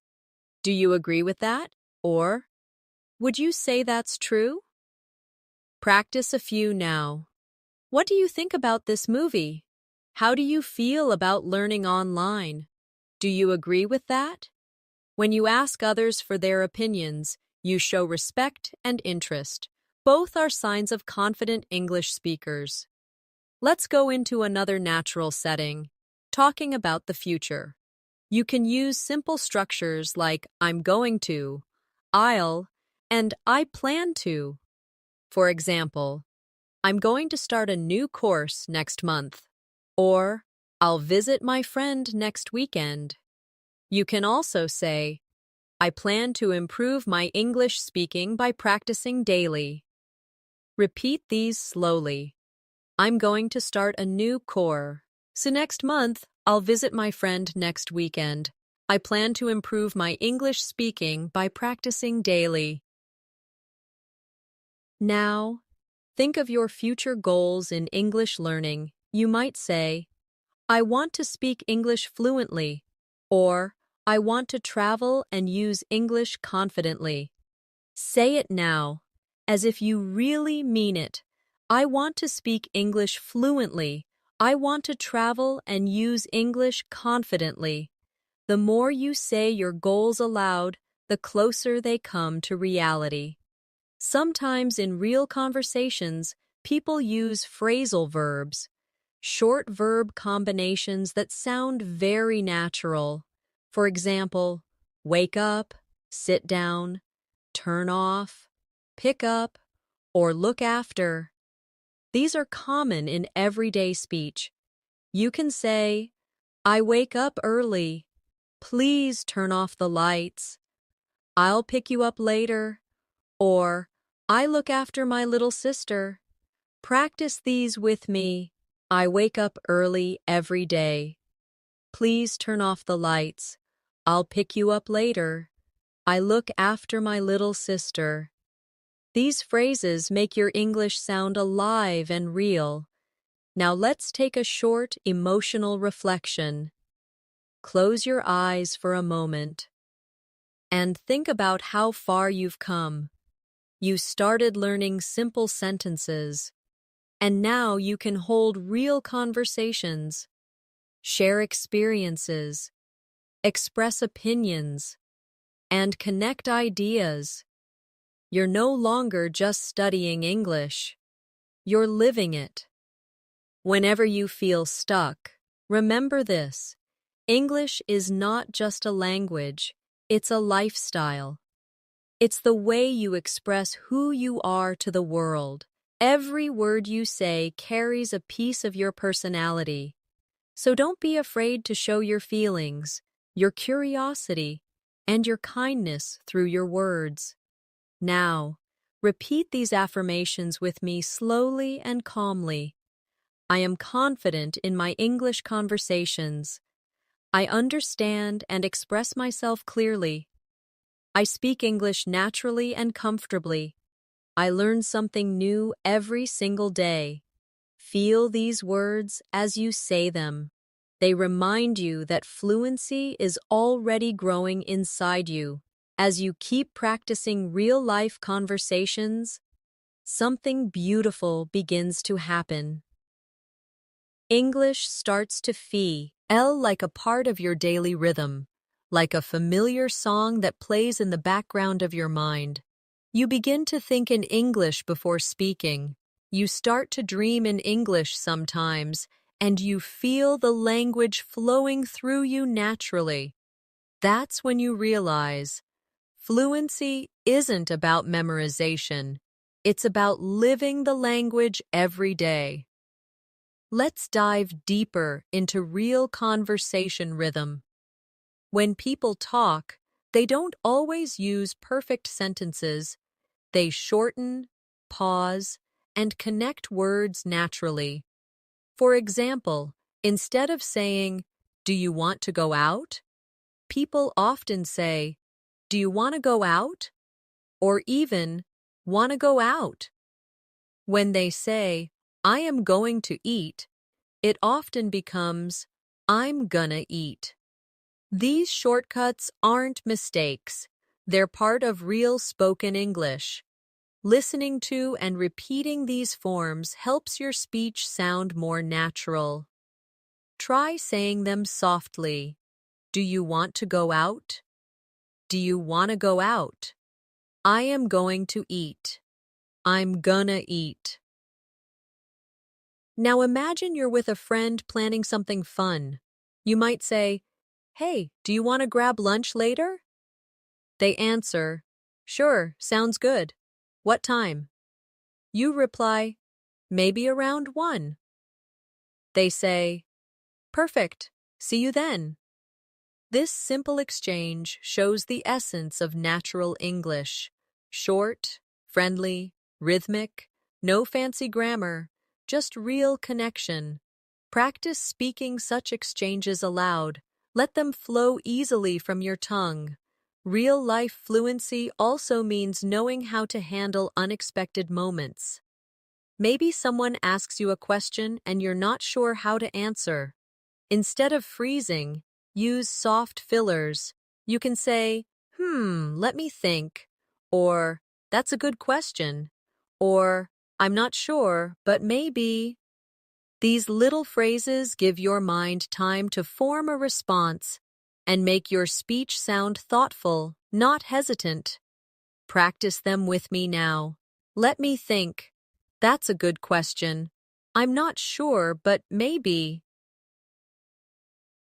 "Do you agree with that?" Or, "Would you say that's true?" Practice a few now. "What do you think about this movie?" "How do you feel about learning online?" "Do you agree with that?" When you ask others for their opinions, you show respect and interest. Both are signs of confident English speakers. Let's go into another natural setting, talking about the future. You can use simple structures like "I'm going to," "I'll," and "I plan to." For example, "I'm going to start a new course next month," or "I'll visit my friend next weekend." You can also say, "I plan to improve my English speaking by practicing daily." Repeat these slowly. "I'm going to start a new course. So next month, I'll visit my friend next weekend. I plan to improve my English speaking by practicing daily." Now, think of your future goals in English learning. You might say, "I want to speak English fluently," or "I want to travel and use English confidently." Say it now, as if you really mean it. "I want to speak English fluently. I want to travel and use English confidently." The more you say your goals aloud, the closer they come to reality. Sometimes in real conversations, people use phrasal verbs, short verb combinations that sound very natural. For example, wake up, sit down, turn off, pick up, or look after. These are common in everyday speech. You can say, "I wake up early. Please turn off the lights." "I'll pick you up later." Or, "I look after my little sister." Practice these with me. "I wake up early every day." "Please turn off the lights." "I'll pick you up later." "I look after my little sister." These phrases make your English sound alive and real. Now let's take a short, emotional reflection. Close your eyes for a moment and think about how far you've come. You started learning simple sentences, and now you can hold real conversations, share experiences, express opinions, and connect ideas. You're no longer just studying English. You're living it. Whenever you feel stuck, remember this. English is not just a language, it's a lifestyle. It's the way you express who you are to the world. Every word you say carries a piece of your personality. So don't be afraid to show your feelings, your curiosity, and your kindness through your words. Now, repeat these affirmations with me slowly and calmly. I am confident in my English conversations. I understand and express myself clearly. I speak English naturally and comfortably. I learn something new every single day. Feel these words as you say them. They remind you that fluency is already growing inside you. As you keep practicing real-life conversations, something beautiful begins to happen. English starts to feel L like a part of your daily rhythm, like a familiar song that plays in the background of your mind. You begin to think in English before speaking. You start to dream in English sometimes, and you feel the language flowing through you naturally. That's when you realize fluency isn't about memorization. It's about living the language every day. Let's dive deeper into real conversation rhythm. When people talk, they don't always use perfect sentences. They shorten, pause, and connect words naturally. For example, instead of saying, "Do you want to go out?" people often say, "Do you want to go out?" or even, "Want to go out?" When they say, "I am going to eat," it often becomes, "I'm gonna eat." These shortcuts aren't mistakes. They're part of real spoken English. Listening to and repeating these forms helps your speech sound more natural. Try saying them softly. Do you want to go out? Do you want to go out? I am going to eat. I'm gonna eat. Now imagine you're with a friend planning something fun. You might say, "Hey, do you want to grab lunch later?" They answer, "Sure, sounds good. What time?" You reply, "Maybe around 1." They say, "Perfect. See you then." This simple exchange shows the essence of natural English. Short, friendly, rhythmic, no fancy grammar, just real connection. Practice speaking such exchanges aloud. Let them flow easily from your tongue. Real-life fluency also means knowing how to handle unexpected moments. Maybe someone asks you a question and you're not sure how to answer. Instead of freezing, use soft fillers. You can say, let me think," or "That's a good question," or "I'm not sure, but maybe." These little phrases give your mind time to form a response and make your speech sound thoughtful, not hesitant. Practice them with me now. Let me think. That's a good question. I'm not sure, but maybe.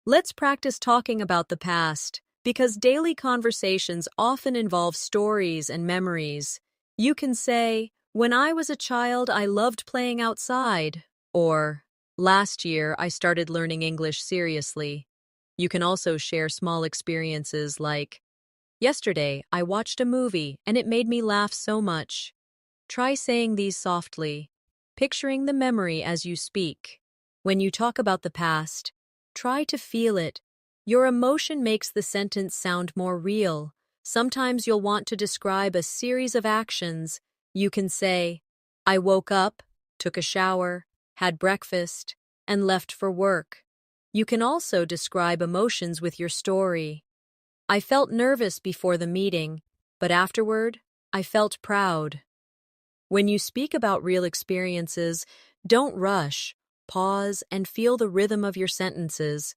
Let's practice talking about the past, because daily conversations often involve stories and memories. You can say, "When I was a child, I loved playing outside," or "Last year, I started learning English seriously." You can also share small experiences like, "Yesterday, I watched a movie and it made me laugh so much." Try saying these softly, picturing the memory as you speak. When you talk about the past, try to feel it. Your emotion makes the sentence sound more real. Sometimes you'll want to describe a series of actions. You can say, "I woke up, took a shower, had breakfast, and left for work." You can also describe emotions with your story. "I felt nervous before the meeting, but afterward, I felt proud." When you speak about real experiences, don't rush. Pause and feel the rhythm of your sentences.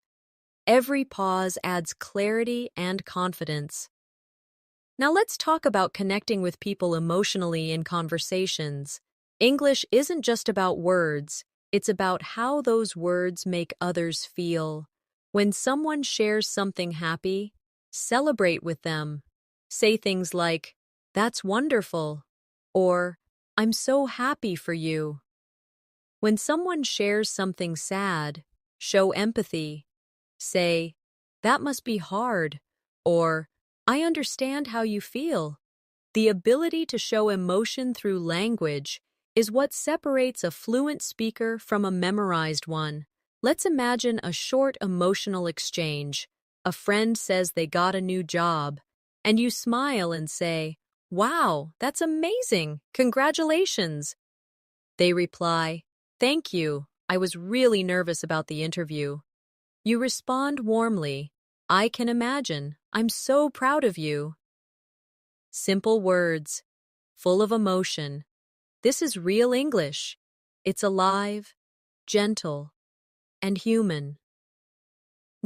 Every pause adds clarity and confidence. Now let's talk about connecting with people emotionally in conversations. English isn't just about words, it's about how those words make others feel. When someone shares something happy, celebrate with them. Say things like, "That's wonderful," or "I'm so happy for you." When someone shares something sad, show empathy. Say, "That must be hard," or "I understand how you feel." The ability to show emotion through language is what separates a fluent speaker from a memorized one. Let's imagine a short emotional exchange. A friend says they got a new job, and you smile and say, "Wow, that's amazing! Congratulations!" They reply, "Thank you. I was really nervous about the interview." You respond warmly, "I can imagine. I'm so proud of you." Simple words, full of emotion. This is real English. It's alive, gentle, and human.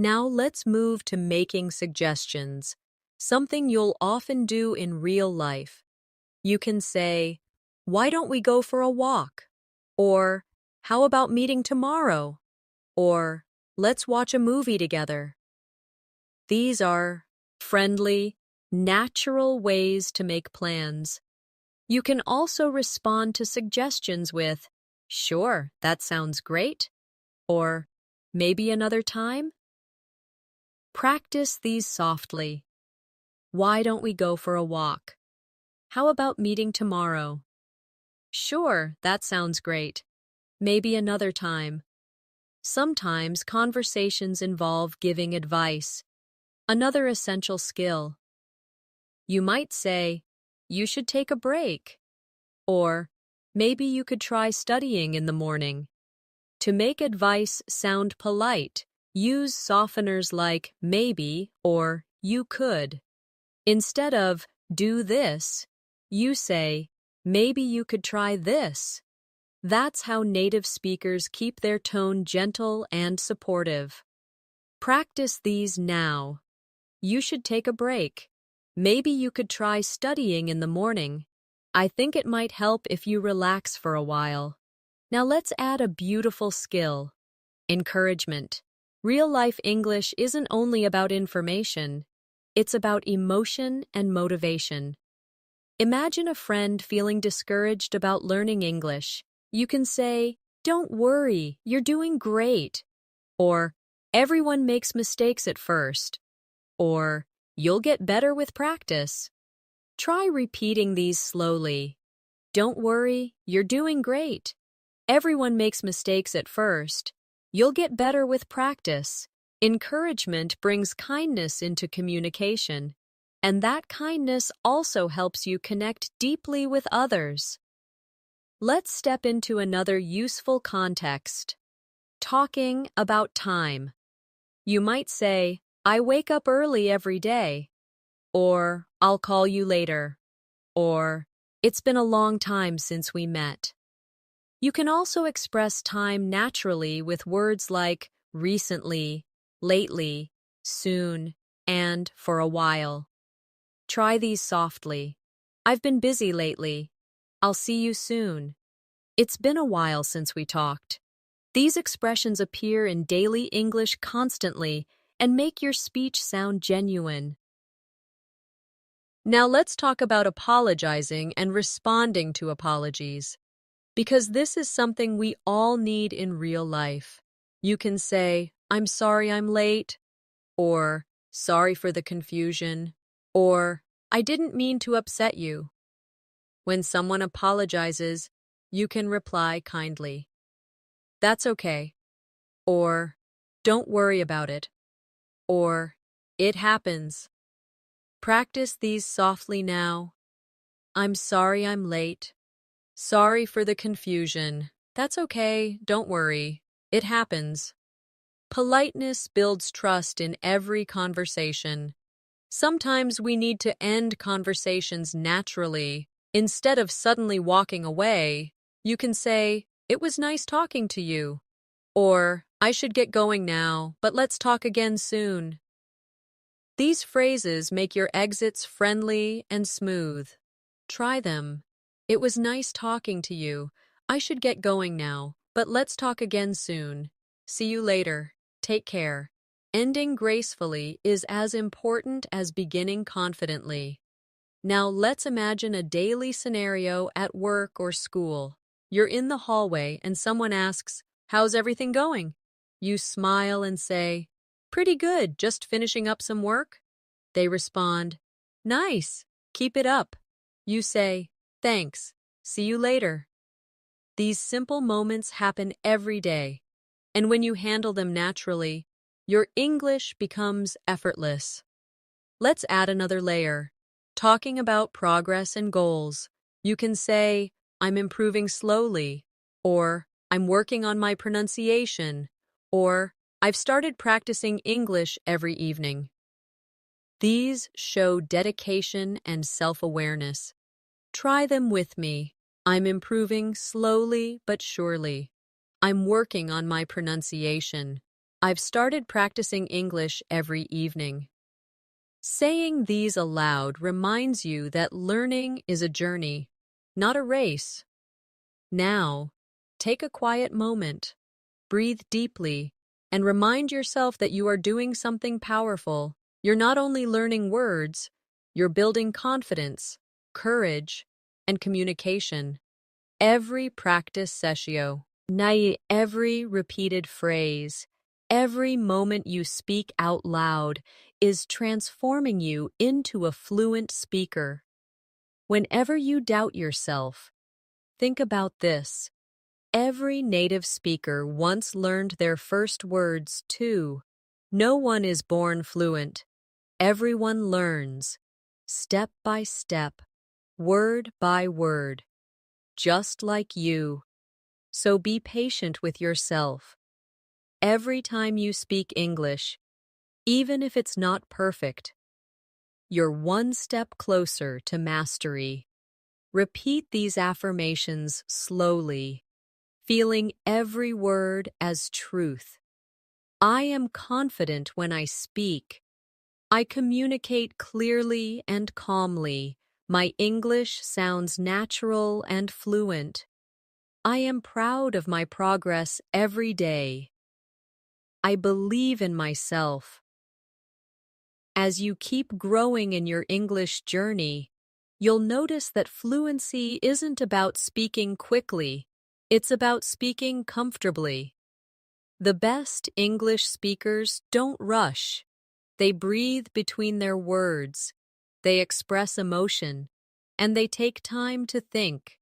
Now let's move to making suggestions, something you'll often do in real life. You can say, "Why don't we go for a walk?" Or, "How about meeting tomorrow?" Or, "Let's watch a movie together." These are friendly, natural ways to make plans. You can also respond to suggestions with, "Sure, that sounds great," or "Maybe another time." Practice these softly. Why don't we go for a walk? How about meeting tomorrow? Sure, that sounds great. Maybe another time. Sometimes conversations involve giving advice, another essential skill. You might say, "You should take a break," or "Maybe you could try studying in the morning." To make advice sound polite, use softeners like maybe or you could. Instead of "do this," you say, "Maybe you could try this." That's how native speakers keep their tone gentle and supportive. Practice these now. You should take a break. Maybe you could try studying in the morning. I think it might help if you relax for a while. Now let's add a beautiful skill: encouragement. Real-life English isn't only about information, it's about emotion and motivation. Imagine a friend feeling discouraged about learning English. You can say, "Don't worry, you're doing great." Or, "Everyone makes mistakes at first." Or, "You'll get better with practice." Try repeating these slowly. "Don't worry, you're doing great." "Everyone makes mistakes at first." "You'll get better with practice." Encouragement brings kindness into communication, and that kindness also helps you connect deeply with others. Let's step into another useful context: talking about time. You might say, "I wake up early every day," or "I'll call you later," or "It's been a long time since we met." You can also express time naturally with words like recently, lately, soon, and for a while. Try these softly. "I've been busy lately." "I'll see you soon." "It's been a while since we talked." These expressions appear in daily English constantly and make your speech sound genuine. Now let's talk about apologizing and responding to apologies, because this is something we all need in real life. You can say, "I'm sorry I'm late," or "Sorry for the confusion," or "I didn't mean to upset you." When someone apologizes, you can reply kindly, "That's okay," or "Don't worry about it," or "It happens." Practice these softly now. "I'm sorry I'm late." "Sorry for the confusion." "That's okay, don't worry. It happens." Politeness builds trust in every conversation. Sometimes we need to end conversations naturally. Instead of suddenly walking away, you can say, "It was nice talking to you," or "I should get going now, but let's talk again soon." These phrases make your exits friendly and smooth. Try them. "It was nice talking to you. I should get going now, but let's talk again soon. See you later. Take care." Ending gracefully is as important as beginning confidently. Now let's imagine a daily scenario at work or school. You're in the hallway and someone asks, "How's everything going?" You smile and say, "Pretty good, just finishing up some work." They respond, "Nice, keep it up." You say, "Thanks, see you later." These simple moments happen every day, and when you handle them naturally, your English becomes effortless. Let's add another layer. Talking about progress and goals. You can say, "I'm improving slowly," or "I'm working on my pronunciation," or "I've started practicing English every evening." These show dedication and self-awareness. Try them with me. "I'm improving slowly but surely." "I'm working on my pronunciation." I've started practicing English every evening. Saying these aloud reminds you that learning is a journey, not a race. Now, take a quiet moment, breathe deeply, and remind yourself that you are doing something powerful. You're not only learning words, you're building confidence, courage, and communication. Every practice session, every repeated phrase, every moment you speak out loud is transforming you into a fluent speaker. Whenever you doubt yourself, think about this. Every native speaker once learned their first words too. No one is born fluent. Everyone learns, step by step, word by word, just like you. So be patient with yourself. Every time you speak English, even if it's not perfect, you're one step closer to mastery. Repeat these affirmations slowly, feeling every word as truth. I am confident when I speak. I communicate clearly and calmly. My English sounds natural and fluent. I am proud of my progress every day. I believe in myself. As you keep growing in your English journey, you'll notice that fluency isn't about speaking quickly, it's about speaking comfortably. The best English speakers don't rush. They breathe between their words, they express emotion, and they take time to think.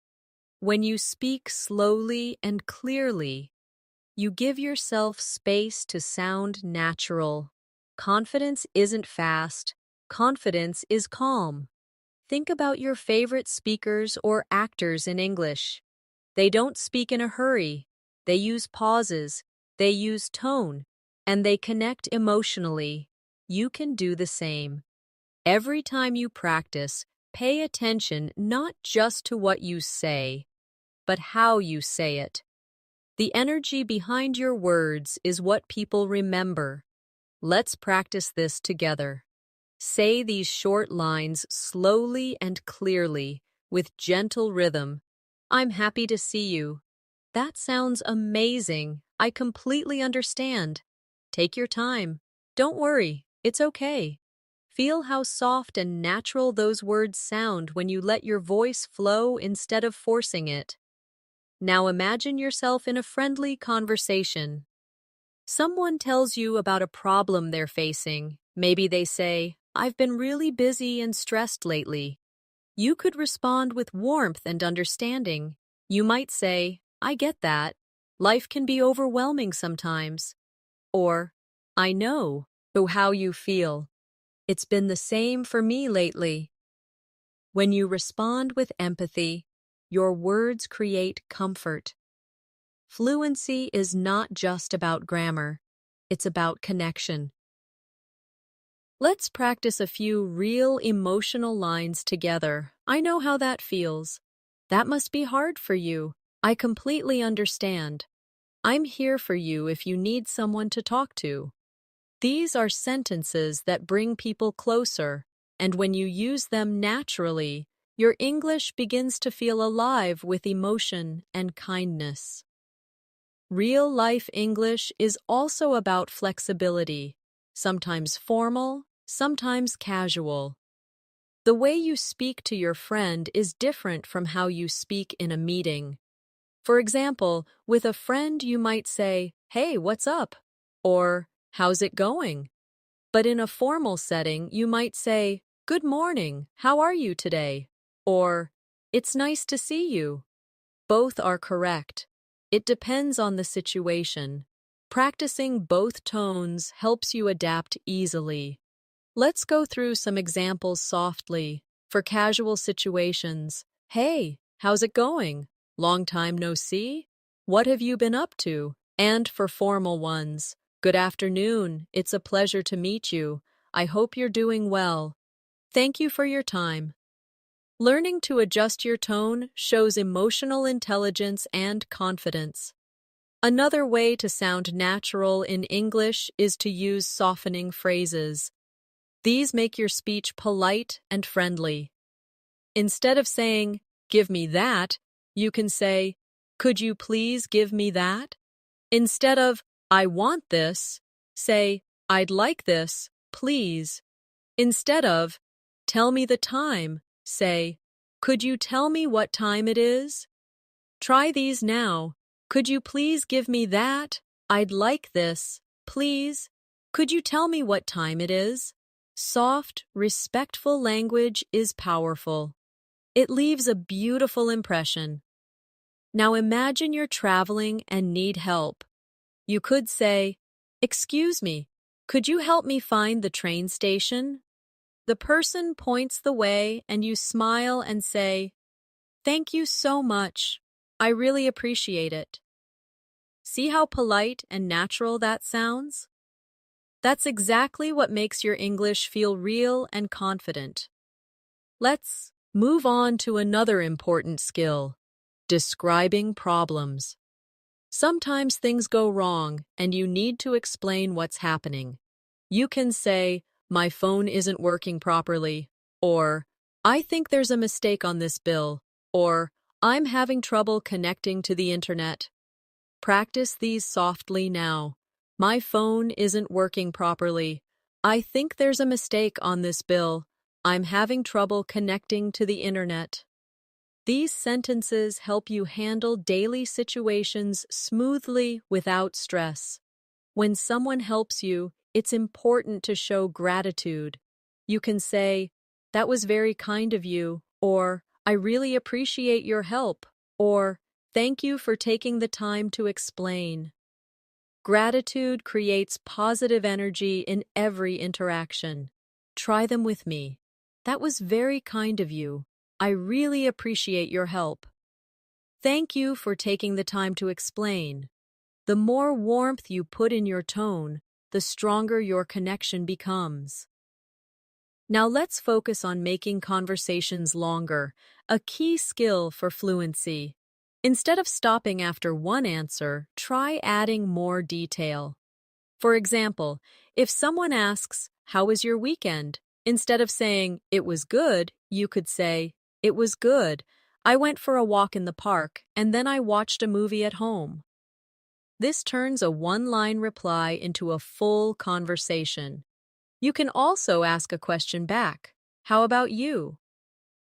When you speak slowly and clearly, you give yourself space to sound natural. Confidence isn't fast. Confidence is calm. Think about your favorite speakers or actors in English. They don't speak in a hurry. They use pauses. They use tone. And they connect emotionally. You can do the same. Every time you practice, pay attention not just to what you say, but how you say it. The energy behind your words is what people remember. Let's practice this together. Say these short lines slowly and clearly, with gentle rhythm. I'm happy to see you. That sounds amazing. I completely understand. Take your time. Don't worry, it's okay. Feel how soft and natural those words sound when you let your voice flow instead of forcing it. Now imagine yourself in a friendly conversation. Someone tells you about a problem they're facing. Maybe they say, I've been really busy and stressed lately. You could respond with warmth and understanding. You might say, I get that. Life can be overwhelming sometimes. Or, I know how you feel. It's been the same for me lately. When you respond with empathy, your words create comfort. Fluency is not just about grammar, it's about connection. Let's practice a few real emotional lines together. I know how that feels. That must be hard for you. I completely understand. I'm here for you if you need someone to talk to. These are sentences that bring people closer, and when you use them naturally, your English begins to feel alive with emotion and kindness. Real-life English is also about flexibility, sometimes formal, sometimes casual. The way you speak to your friend is different from how you speak in a meeting. For example, with a friend you might say, "Hey, what's up?" or "How's it going?" But in a formal setting, you might say, "Good morning, how are you today?" or "It's nice to see you." Both are correct. It depends on the situation. Practicing both tones helps you adapt easily. Let's go through some examples softly. For casual situations, "Hey, how's it going? Long time no see? What have you been up to?" And for formal ones, "Good afternoon. It's a pleasure to meet you. I hope you're doing well. Thank you for your time." Learning to adjust your tone shows emotional intelligence and confidence. Another way to sound natural in English is to use softening phrases. These make your speech polite and friendly. Instead of saying, "Give me that," you can say, "Could you please give me that?" Instead of, "I want this," say, "I'd like this, please." Instead of, "Tell me the time," say, "Could you tell me what time it is?" Try these now. Could you please give me that? I'd like this, please. Could you tell me what time it is? Soft, respectful language is powerful. It leaves a beautiful impression. Now imagine you're traveling and need help. You could say, "Excuse me, could you help me find the train station?" The person points the way and you smile and say, "Thank you so much. I really appreciate it." See how polite and natural that sounds? That's exactly what makes your English feel real and confident. Let's move on to another important skill, describing problems. Sometimes things go wrong and you need to explain what's happening. You can say, "My phone isn't working properly," or "I think there's a mistake on this bill," or "I'm having trouble connecting to the internet." Practice these softly now. "My phone isn't working properly. I think there's a mistake on this bill. I'm having trouble connecting to the internet." These sentences help you handle daily situations smoothly without stress. When someone helps you, it's important to show gratitude. You can say, "That was very kind of you," or "I really appreciate your help," or "Thank you for taking the time to explain." Gratitude creates positive energy in every interaction. Try them with me. "That was very kind of you. I really appreciate your help." Thank you for taking the time to explain. The more warmth you put in your tone, the stronger your connection becomes. Now let's focus on making conversations longer, a key skill for fluency. Instead of stopping after one answer, try adding more detail. For example, if someone asks, "How was your weekend?" instead of saying, "It was good," you could say, "It was good. I went for a walk in the park, and then I watched a movie at home." This turns a one-line reply into a full conversation. You can also ask a question back. "How about you?"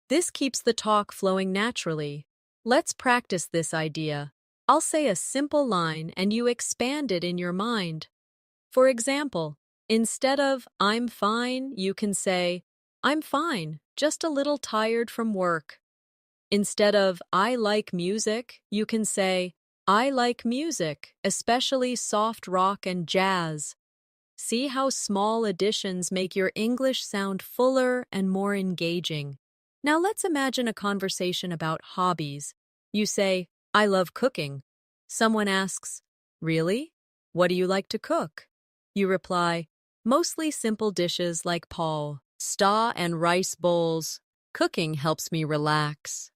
This keeps the talk flowing naturally. Let's practice this idea. I'll say a simple line and you expand it in your mind. For example, instead of "I'm fine," you can say, "I'm fine, just a little tired from work." Instead of "I like music," you can say, "I like music, especially soft rock and jazz." See how small additions make your English sound fuller and more engaging. Now let's imagine a conversation about hobbies. You say, "I love cooking." Someone asks, "Really? What do you like to cook?" You reply, "Mostly simple dishes like pasta and rice bowls. Cooking helps me relax."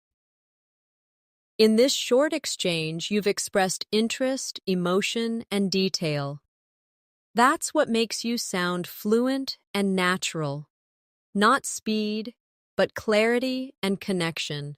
In this short exchange, you've expressed interest, emotion, and detail. That's what makes you sound fluent and natural. Not speed, but clarity and connection.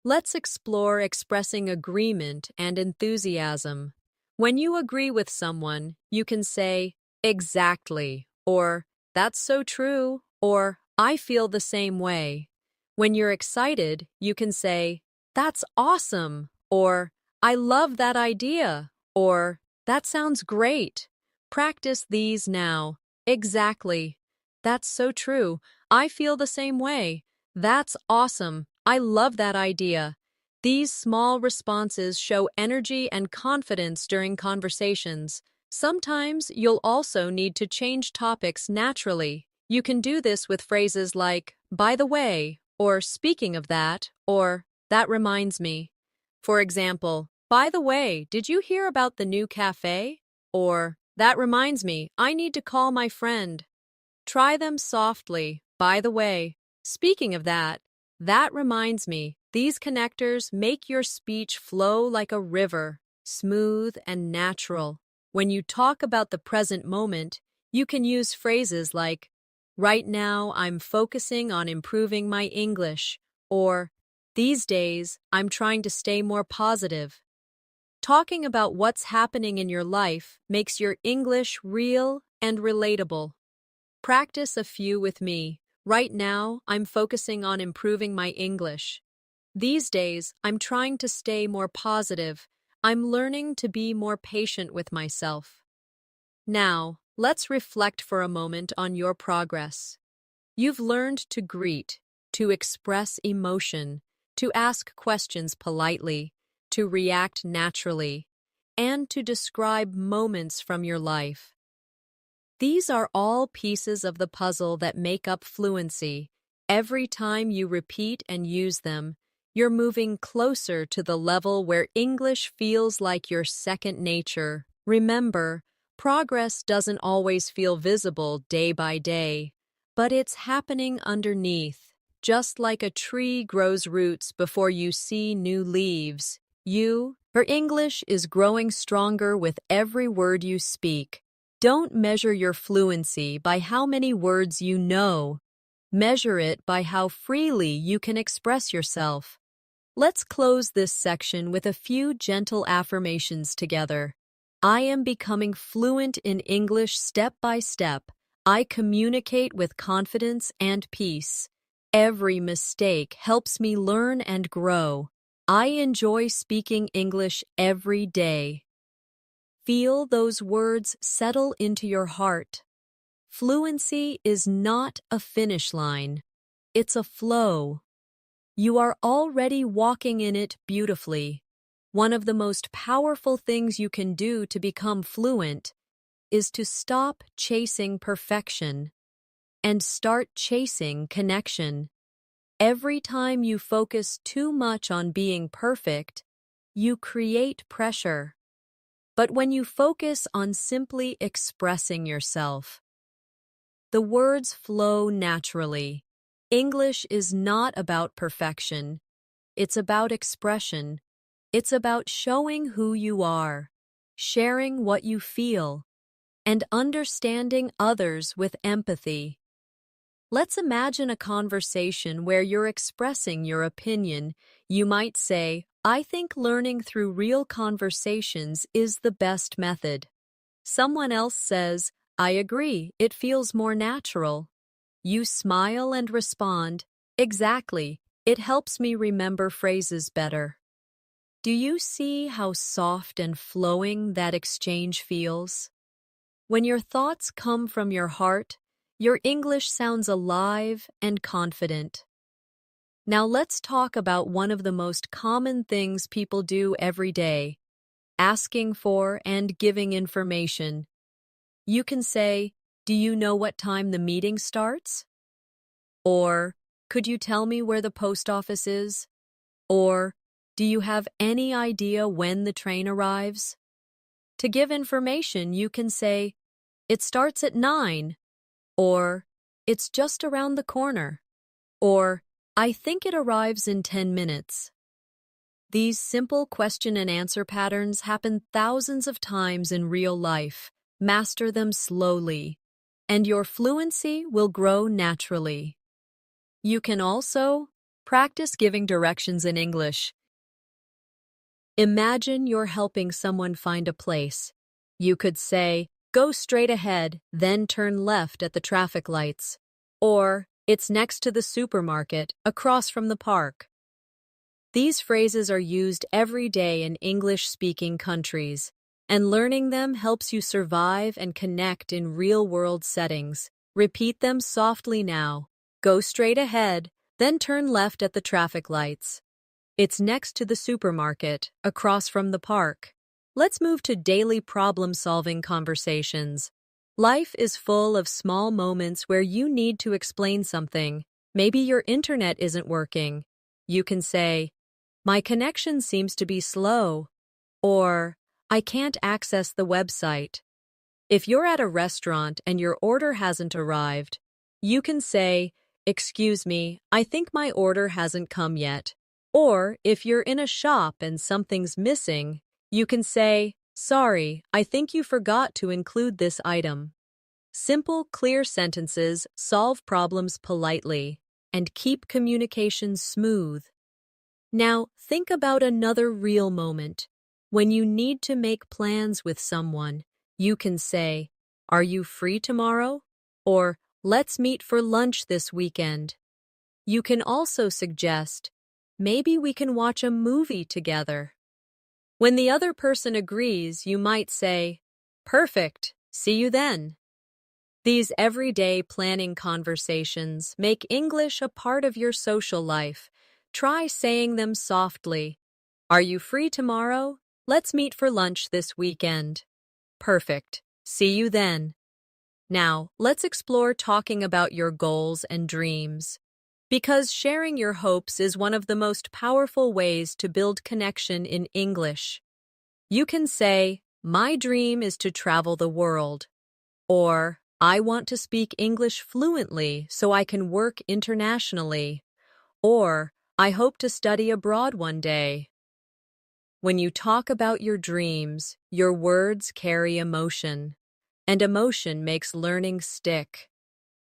Let's explore expressing agreement and enthusiasm. When you agree with someone, you can say, "Exactly," or "That's so true," or "I feel the same way." When you're excited, you can say, "That's awesome," or "I love that idea," or "That sounds great." Practice these now. "Exactly." "That's so true. I feel the same way." "That's awesome. I love that idea." These small responses show energy and confidence during conversations. Sometimes you'll also need to change topics naturally. You can do this with phrases like, "By the way," or "Speaking of that," or "That reminds me." For example, "By the way, did you hear about the new cafe?" Or, "That reminds me, I need to call my friend." Try them softly. "By the way, speaking of that, that reminds me." These connectors make your speech flow like a river. smooth, and natural. When you talk about the present moment, you can use phrases like, "Right now, I'm focusing on improving my English," or, "These days, I'm trying to stay more positive." Talking about what's happening in your life makes your English real and relatable. Practice a few with me. Right now, I'm focusing on improving my English. These days, I'm trying to stay more positive. I'm learning to be more patient with myself. Now, let's reflect for a moment on your progress. You've learned to greet, to express emotion, to ask questions politely, to react naturally, and to describe moments from your life. These are all pieces of the puzzle that make up fluency. Every time you repeat and use them, you're moving closer to the level where English feels like your second nature. Remember, progress doesn't always feel visible day by day, but it's happening underneath. Just like a tree grows roots before you see new leaves, your English is growing stronger with every word you speak. Don't measure your fluency by how many words you know. Measure it by how freely you can express yourself. Let's close this section with a few gentle affirmations together. I am becoming fluent in English step by step. I communicate with confidence and peace. Every mistake helps me learn and grow. I enjoy speaking English every day. Feel those words settle into your heart. Fluency is not a finish line. It's a flow. You are already walking in it beautifully. One of the most powerful things you can do to become fluent is to stop chasing perfection and start chasing connection. Every time you focus too much on being perfect, you create pressure. But when you focus on simply expressing yourself, the words flow naturally. English is not about perfection. It's about expression. It's about showing who you are, sharing what you feel, and understanding others with empathy. Let's imagine a conversation where you're expressing your opinion. You might say, "I think learning through real conversations is the best method." Someone else says, "I agree, it feels more natural." You smile and respond, "Exactly, it helps me remember phrases better." Do you see how soft and flowing that exchange feels? When your thoughts come from your heart, your English sounds alive and confident. Now let's talk about one of the most common things people do every day: asking for and giving information. You can say, "Do you know what time the meeting starts?" Or, "Could you tell me where the post office is?" Or, "Do you have any idea when the train arrives?" To give information, you can say, "It starts at 9, or "It's just around the corner," or "I think it arrives in 10 minutes. These simple question and answer patterns happen thousands of times in real life. Master them slowly, and your fluency will grow naturally. You can also practice giving directions in English. Imagine you're helping someone find a place. You could say, "Go straight ahead, then turn left at the traffic lights." Or, "It's next to the supermarket, across from the park." These phrases are used every day in English-speaking countries, and learning them helps you survive and connect in real-world settings. Repeat them softly now. Go straight ahead, then turn left at the traffic lights. It's next to the supermarket, across from the park. Let's move to daily problem-solving conversations. Life is full of small moments where you need to explain something. Maybe your internet isn't working. You can say, "My connection seems to be slow," or "I can't access the website." If you're at a restaurant and your order hasn't arrived, you can say, "Excuse me, I think my order hasn't come yet." Or if you're in a shop and something's missing, You can say, "Sorry, I think you forgot to include this item." Simple, clear sentences solve problems politely and keep communication smooth. Now, think about another real moment. When you need to make plans with someone, you can say, "Are you free tomorrow?" Or, "Let's meet for lunch this weekend." You can also suggest, "Maybe we can watch a movie together." When the other person agrees, you might say, "Perfect, see you then." These everyday planning conversations make English a part of your social life. Try saying them softly. "Are you free tomorrow? Let's meet for lunch this weekend." Perfect. See you then. Now, let's explore talking about your goals and dreams. Because sharing your hopes is one of the most powerful ways to build connection in English. You can say, "My dream is to travel the world," or "I want to speak English fluently so I can work internationally," or "I hope to study abroad one day." When you talk about your dreams, your words carry emotion, and emotion makes learning stick.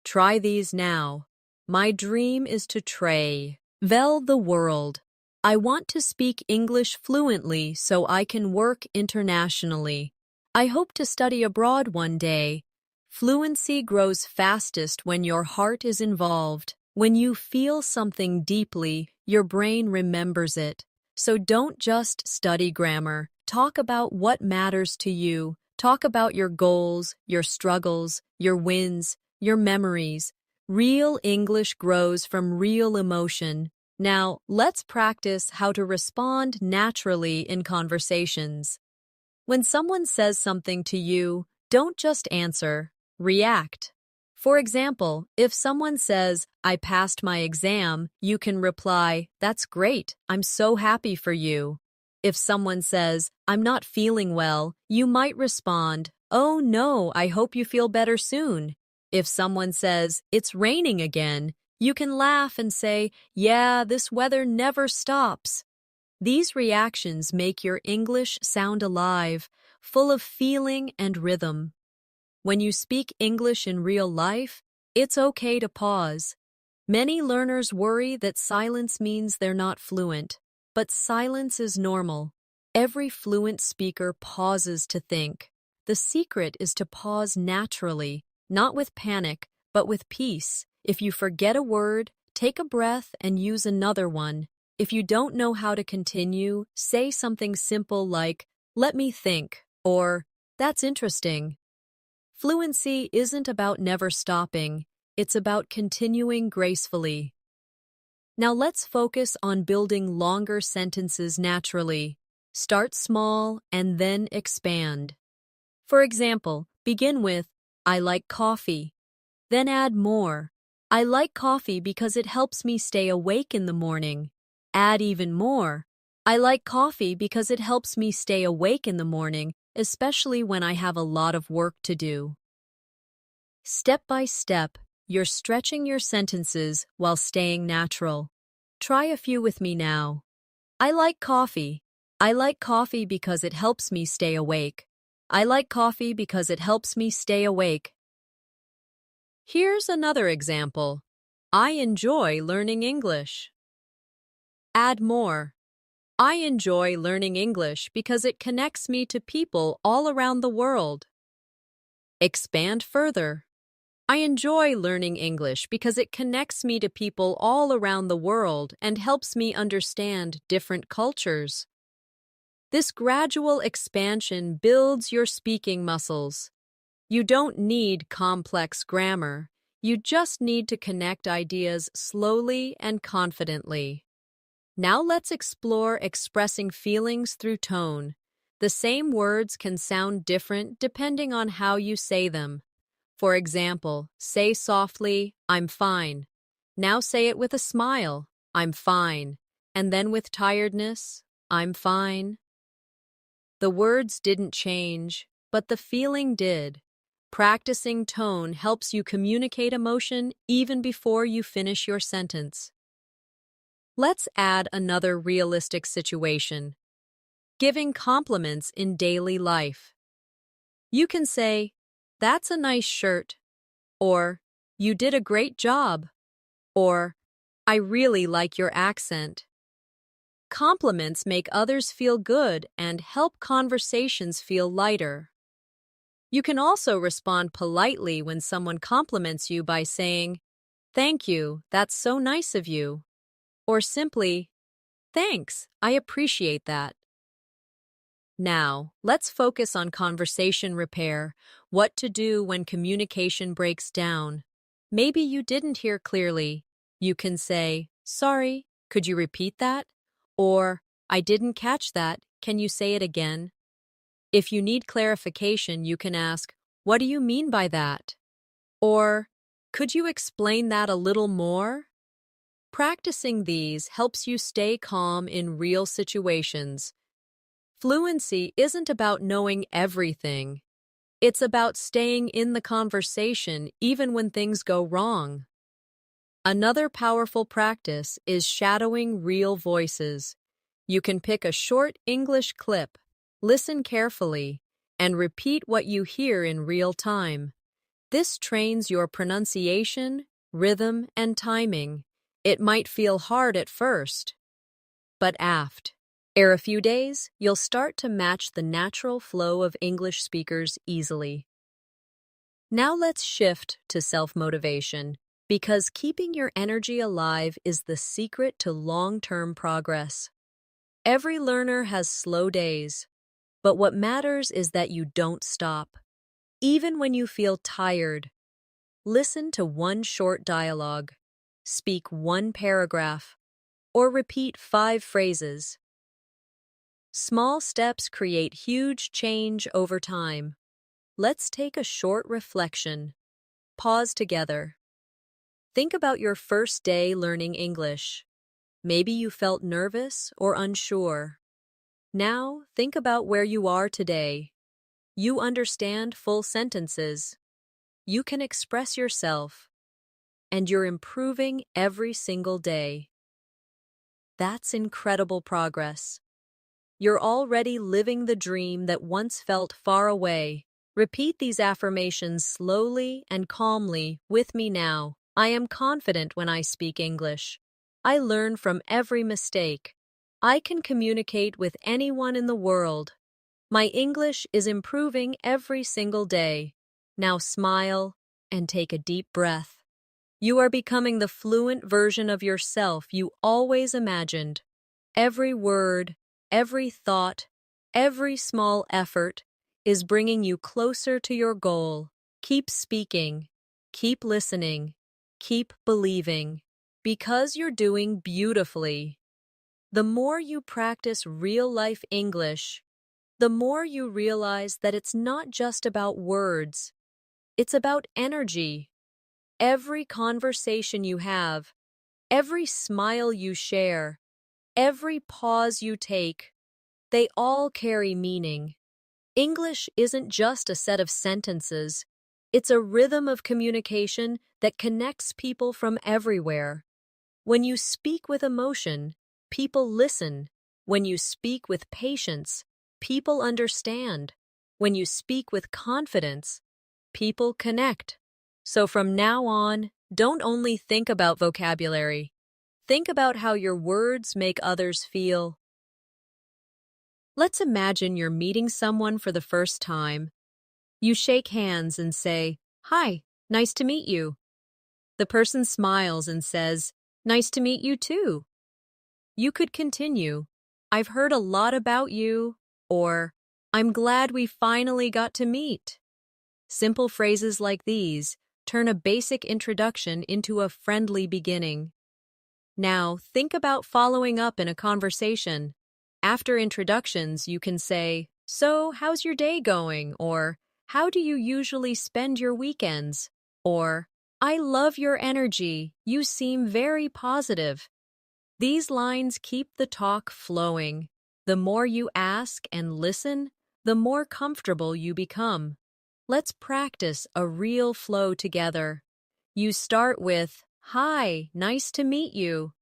Try these now. My dream is to travel the world. I want to speak English fluently so I can work internationally. I hope to study abroad one day. Fluency grows fastest when your heart is involved. When you feel something deeply, your brain remembers it. So don't just study grammar. Talk about what matters to you. Talk about your goals, your struggles, your wins, your memories. Real English grows from real emotion. Now, let's practice how to respond naturally in conversations. When someone says something to you, don't just answer, react. For example, if someone says, "I passed my exam," you can reply, "That's great, I'm so happy for you." If someone says, "I'm not feeling well," you might respond, "Oh no, I hope you feel better soon." If someone says, "It's raining again," you can laugh and say, "Yeah, this weather never stops." These reactions make your English sound alive, full of feeling and rhythm. When you speak English in real life, it's okay to pause. Many learners worry that silence means they're not fluent, but silence is normal. Every fluent speaker pauses to think. The secret is to pause naturally, not with panic, but with peace. If you forget a word, take a breath and use another one. If you don't know how to continue, say something simple like, "Let me think," or "That's interesting." Fluency isn't about never stopping, it's about continuing gracefully. Now let's focus on building longer sentences naturally. Start small and then expand. For example, begin with, "I like coffee." Then add more. "I like coffee because it helps me stay awake in the morning." Add even more. "I like coffee because it helps me stay awake in the morning, especially when I have a lot of work to do." Step by step, you're stretching your sentences while staying natural. Try a few with me now. "I like coffee." "I like coffee because it helps me stay awake." "I like coffee because it helps me stay awake." Here's another example. "I enjoy learning English." Add more. "I enjoy learning English because it connects me to people all around the world." Expand further. "I enjoy learning English because it connects me to people all around the world and helps me understand different cultures." This gradual expansion builds your speaking muscles. You don't need complex grammar. You just need to connect ideas slowly and confidently. Now let's explore expressing feelings through tone. The same words can sound different depending on how you say them. For example, say softly, "I'm fine." Now say it with a smile, "I'm fine." And then with tiredness, "I'm fine." The words didn't change, but the feeling did. Practicing tone helps you communicate emotion even before you finish your sentence. Let's add another realistic situation. Giving compliments in daily life. You can say, "That's a nice shirt," or "You did a great job," or "I really like your accent." Compliments make others feel good and help conversations feel lighter. You can also respond politely when someone compliments you by saying, "Thank you, that's so nice of you," or simply, "Thanks, I appreciate that." Now, let's focus on conversation repair, what to do when communication breaks down. Maybe you didn't hear clearly. You can say, "Sorry, could you repeat that?" Or, "I didn't catch that, can you say it again?" If you need clarification, you can ask, "What do you mean by that?" Or, "Could you explain that a little more?" Practicing these helps you stay calm in real situations. Fluency isn't about knowing everything. It's about staying in the conversation even when things go wrong. Another powerful practice is shadowing real voices. You can pick a short English clip, listen carefully, and repeat what you hear in real time. This trains your pronunciation, rhythm, and timing. It might feel hard at first, but after a few days, you'll start to match the natural flow of English speakers easily. Now let's shift to self-motivation, because keeping your energy alive is the secret to long-term progress. Every learner has slow days, but what matters is that you don't stop. Even when you feel tired, listen to one short dialogue, speak one paragraph, or repeat 5 phrases. Small steps create huge change over time. Let's take a short reflection. Pause together. Think about your first day learning English. Maybe you felt nervous or unsure. Now, think about where you are today. You understand full sentences. You can express yourself. And you're improving every single day. That's incredible progress. You're already living the dream that once felt far away. Repeat these affirmations slowly and calmly with me now. I am confident when I speak English. I learn from every mistake. I can communicate with anyone in the world. My English is improving every single day. Now smile and take a deep breath. You are becoming the fluent version of yourself you always imagined. Every word, every thought, every small effort is bringing you closer to your goal. Keep speaking, keep listening, keep believing, because you're doing beautifully. The more you practice real-life English, the more you realize that it's not just about words, it's about energy. Every conversation you have, every smile you share, every pause you take, they all carry meaning. English isn't just a set of sentences. It's a rhythm of communication that connects people from everywhere. When you speak with emotion, people listen. When you speak with patience, people understand. When you speak with confidence, people connect. So from now on, don't only think about vocabulary. Think about how your words make others feel. Let's imagine you're meeting someone for the first time. You shake hands and say, "Hi, nice to meet you." The person smiles and says, "Nice to meet you too." You could continue, "I've heard a lot about you," or "I'm glad we finally got to meet." Simple phrases like these turn a basic introduction into a friendly beginning. Now, think about following up in a conversation. After introductions, you can say, "So, how's your day going?" Or, "How do you usually spend your weekends?" Or, "I love your energy. You seem very positive." These lines keep the talk flowing. The more you ask and listen, the more comfortable you become. Let's practice a real flow together. You start with, "Hi, nice to meet you."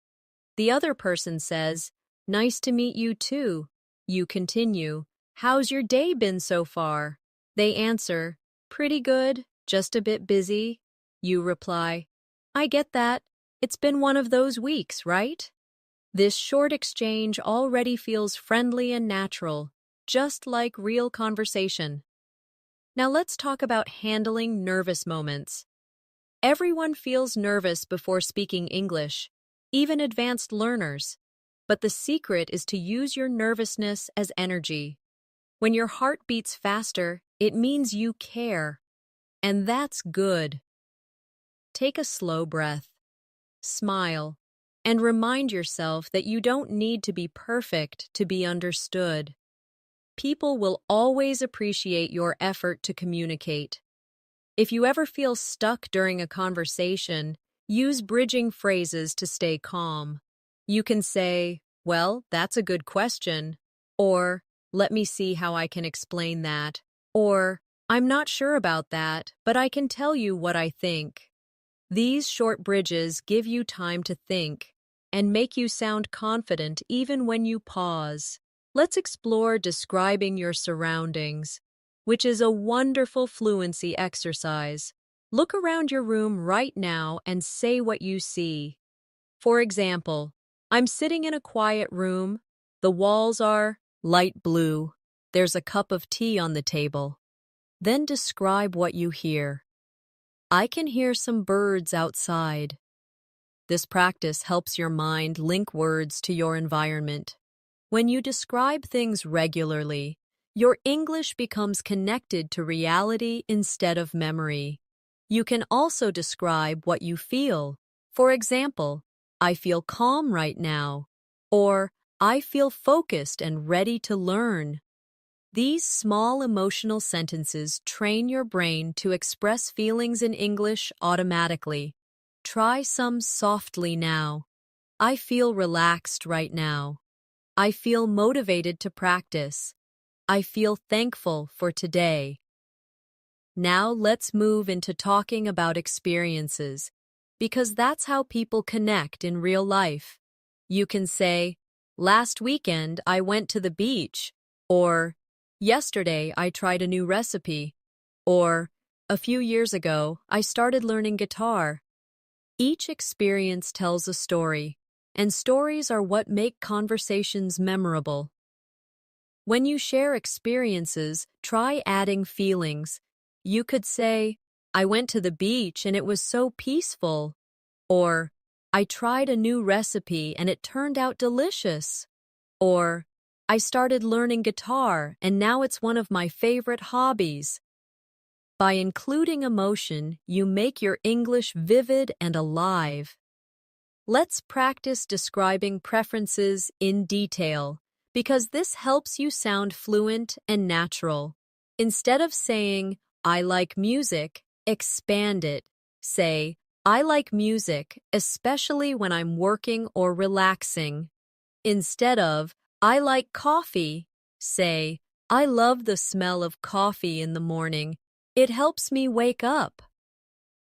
The other person says, "Nice to meet you too." You continue, "How's your day been so far?" They answer, "Pretty good, just a bit busy." You reply, "I get that. It's been one of those weeks, right?" This short exchange already feels friendly and natural, just like real conversation. Now let's talk about handling nervous moments. Everyone feels nervous before speaking English, even advanced learners. But the secret is to use your nervousness as energy. When your heart beats faster, it means you care. And that's good. Take a slow breath, smile, and remind yourself that you don't need to be perfect to be understood. People will always appreciate your effort to communicate. If you ever feel stuck during a conversation, use bridging phrases to stay calm. You can say, "Well, that's a good question," or "Let me see how I can explain that," or "I'm not sure about that, but I can tell you what I think." These short bridges give you time to think and make you sound confident even when you pause. Let's explore describing your surroundings, which is a wonderful fluency exercise. Look around your room right now and say what you see. For example, "I'm sitting in a quiet room. The walls are light blue. There's a cup of tea on the table." Then describe what you hear. "I can hear some birds outside." This practice helps your mind link words to your environment. When you describe things regularly, your English becomes connected to reality instead of memory. You can also describe what you feel. For example, "I feel calm right now," or "I feel focused and ready to learn." These small emotional sentences train your brain to express feelings in English automatically. Try some softly now. "I feel relaxed right now." "I feel motivated to practice." "I feel thankful for today." Now let's move into talking about experiences, because that's how people connect in real life. You can say, "Last weekend I went to the beach," or "Yesterday I tried a new recipe," or "A few years ago I started learning guitar." Each experience tells a story, and stories are what make conversations memorable. When you share experiences, try adding feelings. You could say, "I went to the beach and it was so peaceful," or "I tried a new recipe and it turned out delicious," or "I started learning guitar and now it's one of my favorite hobbies." By including emotion, you make your English vivid and alive. Let's practice describing preferences in detail, because this helps you sound fluent and natural. Instead of saying, "I like music," expand it. Say, "I like music, especially when I'm working or relaxing." Instead of, "I like coffee," say, "I love the smell of coffee in the morning. It helps me wake up."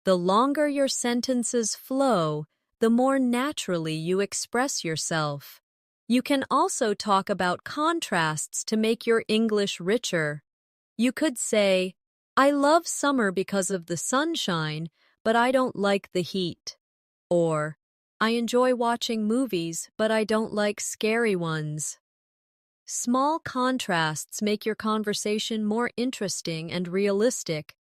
The longer your sentences flow, the more naturally you express yourself. You can also talk about contrasts to make your English richer. You could say, "I love summer because of the sunshine, but I don't like the heat." Or, "I enjoy watching movies, but I don't like scary ones." Small contrasts make your conversation more interesting and realistic.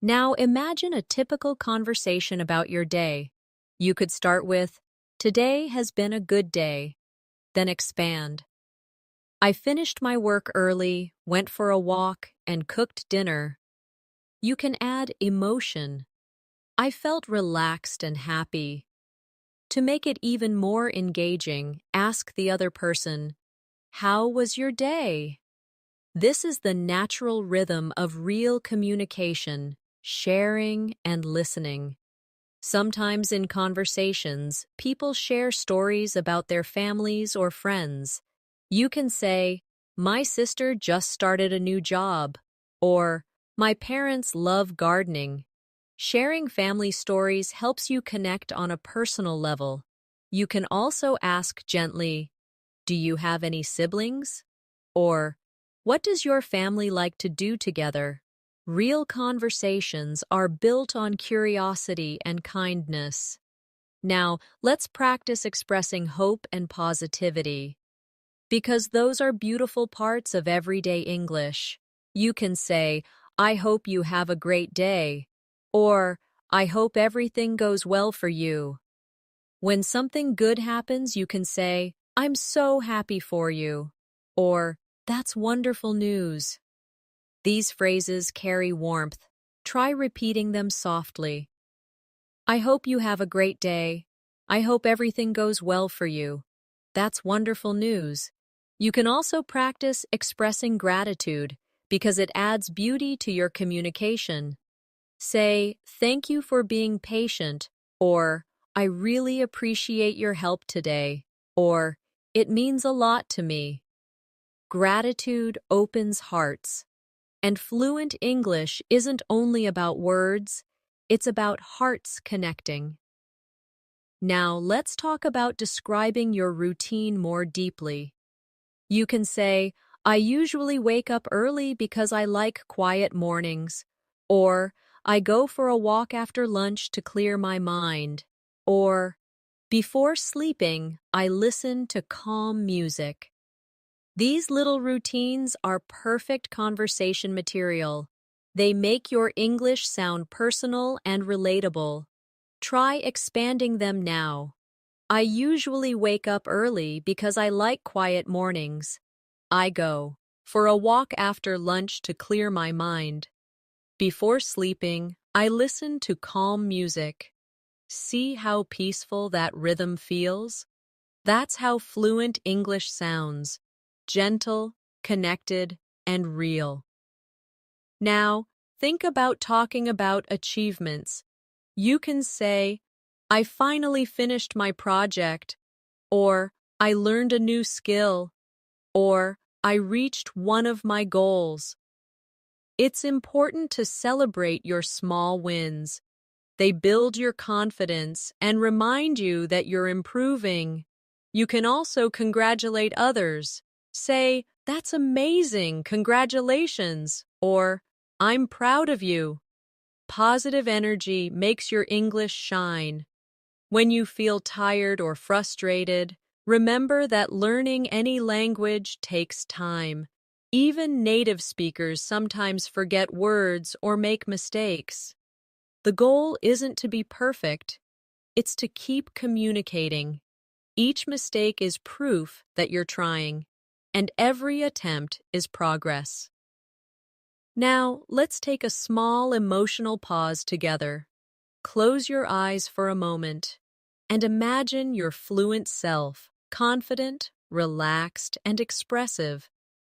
Now imagine a typical conversation about your day. You could start with, "Today has been a good day," then expand. "I finished my work early, went for a walk, and cooked dinner." You can add emotion. "I felt relaxed and happy." To make it even more engaging, ask the other person, "How was your day?" This is the natural rhythm of real communication, sharing and listening. Sometimes in conversations, people share stories about their families or friends. You can say, "My sister just started a new job," or "My parents love gardening." Sharing family stories helps you connect on a personal level. You can also ask gently, Do you have any siblings? Or, what does your family like to do together? Real conversations are built on curiosity and kindness. Now, let's practice expressing hope and positivity, because those are beautiful parts of everyday English. You can say, I hope you have a great day, or I hope everything goes well for you. When something good happens, you can say, I'm so happy for you, or that's wonderful news. These phrases carry warmth. Try repeating them softly. I hope you have a great day. I hope everything goes well for you. That's wonderful news. You can also practice expressing gratitude because it adds beauty to your communication. Say, thank you for being patient, or I really appreciate your help today, or it means a lot to me. Gratitude opens hearts. And fluent English isn't only about words, it's about hearts connecting. Now, let's talk about describing your routine more deeply. You can say, I usually wake up early because I like quiet mornings, or I go for a walk after lunch to clear my mind, or before sleeping, I listen to calm music. These little routines are perfect conversation material. They make your English sound personal and relatable. Try expanding them now. I usually wake up early because I like quiet mornings. I go for a walk after lunch to clear my mind. Before sleeping, I listen to calm music. See how peaceful that rhythm feels? That's how fluent English sounds. Gentle, connected, and real. Now, think about talking about achievements. You can say, I finally finished my project, or I learned a new skill, or I reached one of my goals. It's important to celebrate your small wins. They build your confidence and remind you that you're improving. You can also congratulate others. Say, that's amazing, congratulations, or I'm proud of you. Positive energy makes your English shine. When you feel tired or frustrated, remember that learning any language takes time. Even native speakers sometimes forget words or make mistakes. The goal isn't to be perfect, it's to keep communicating. Each mistake is proof that you're trying, and every attempt is progress. Now, let's take a small emotional pause together. Close your eyes for a moment and imagine your fluent self, confident, relaxed, and expressive.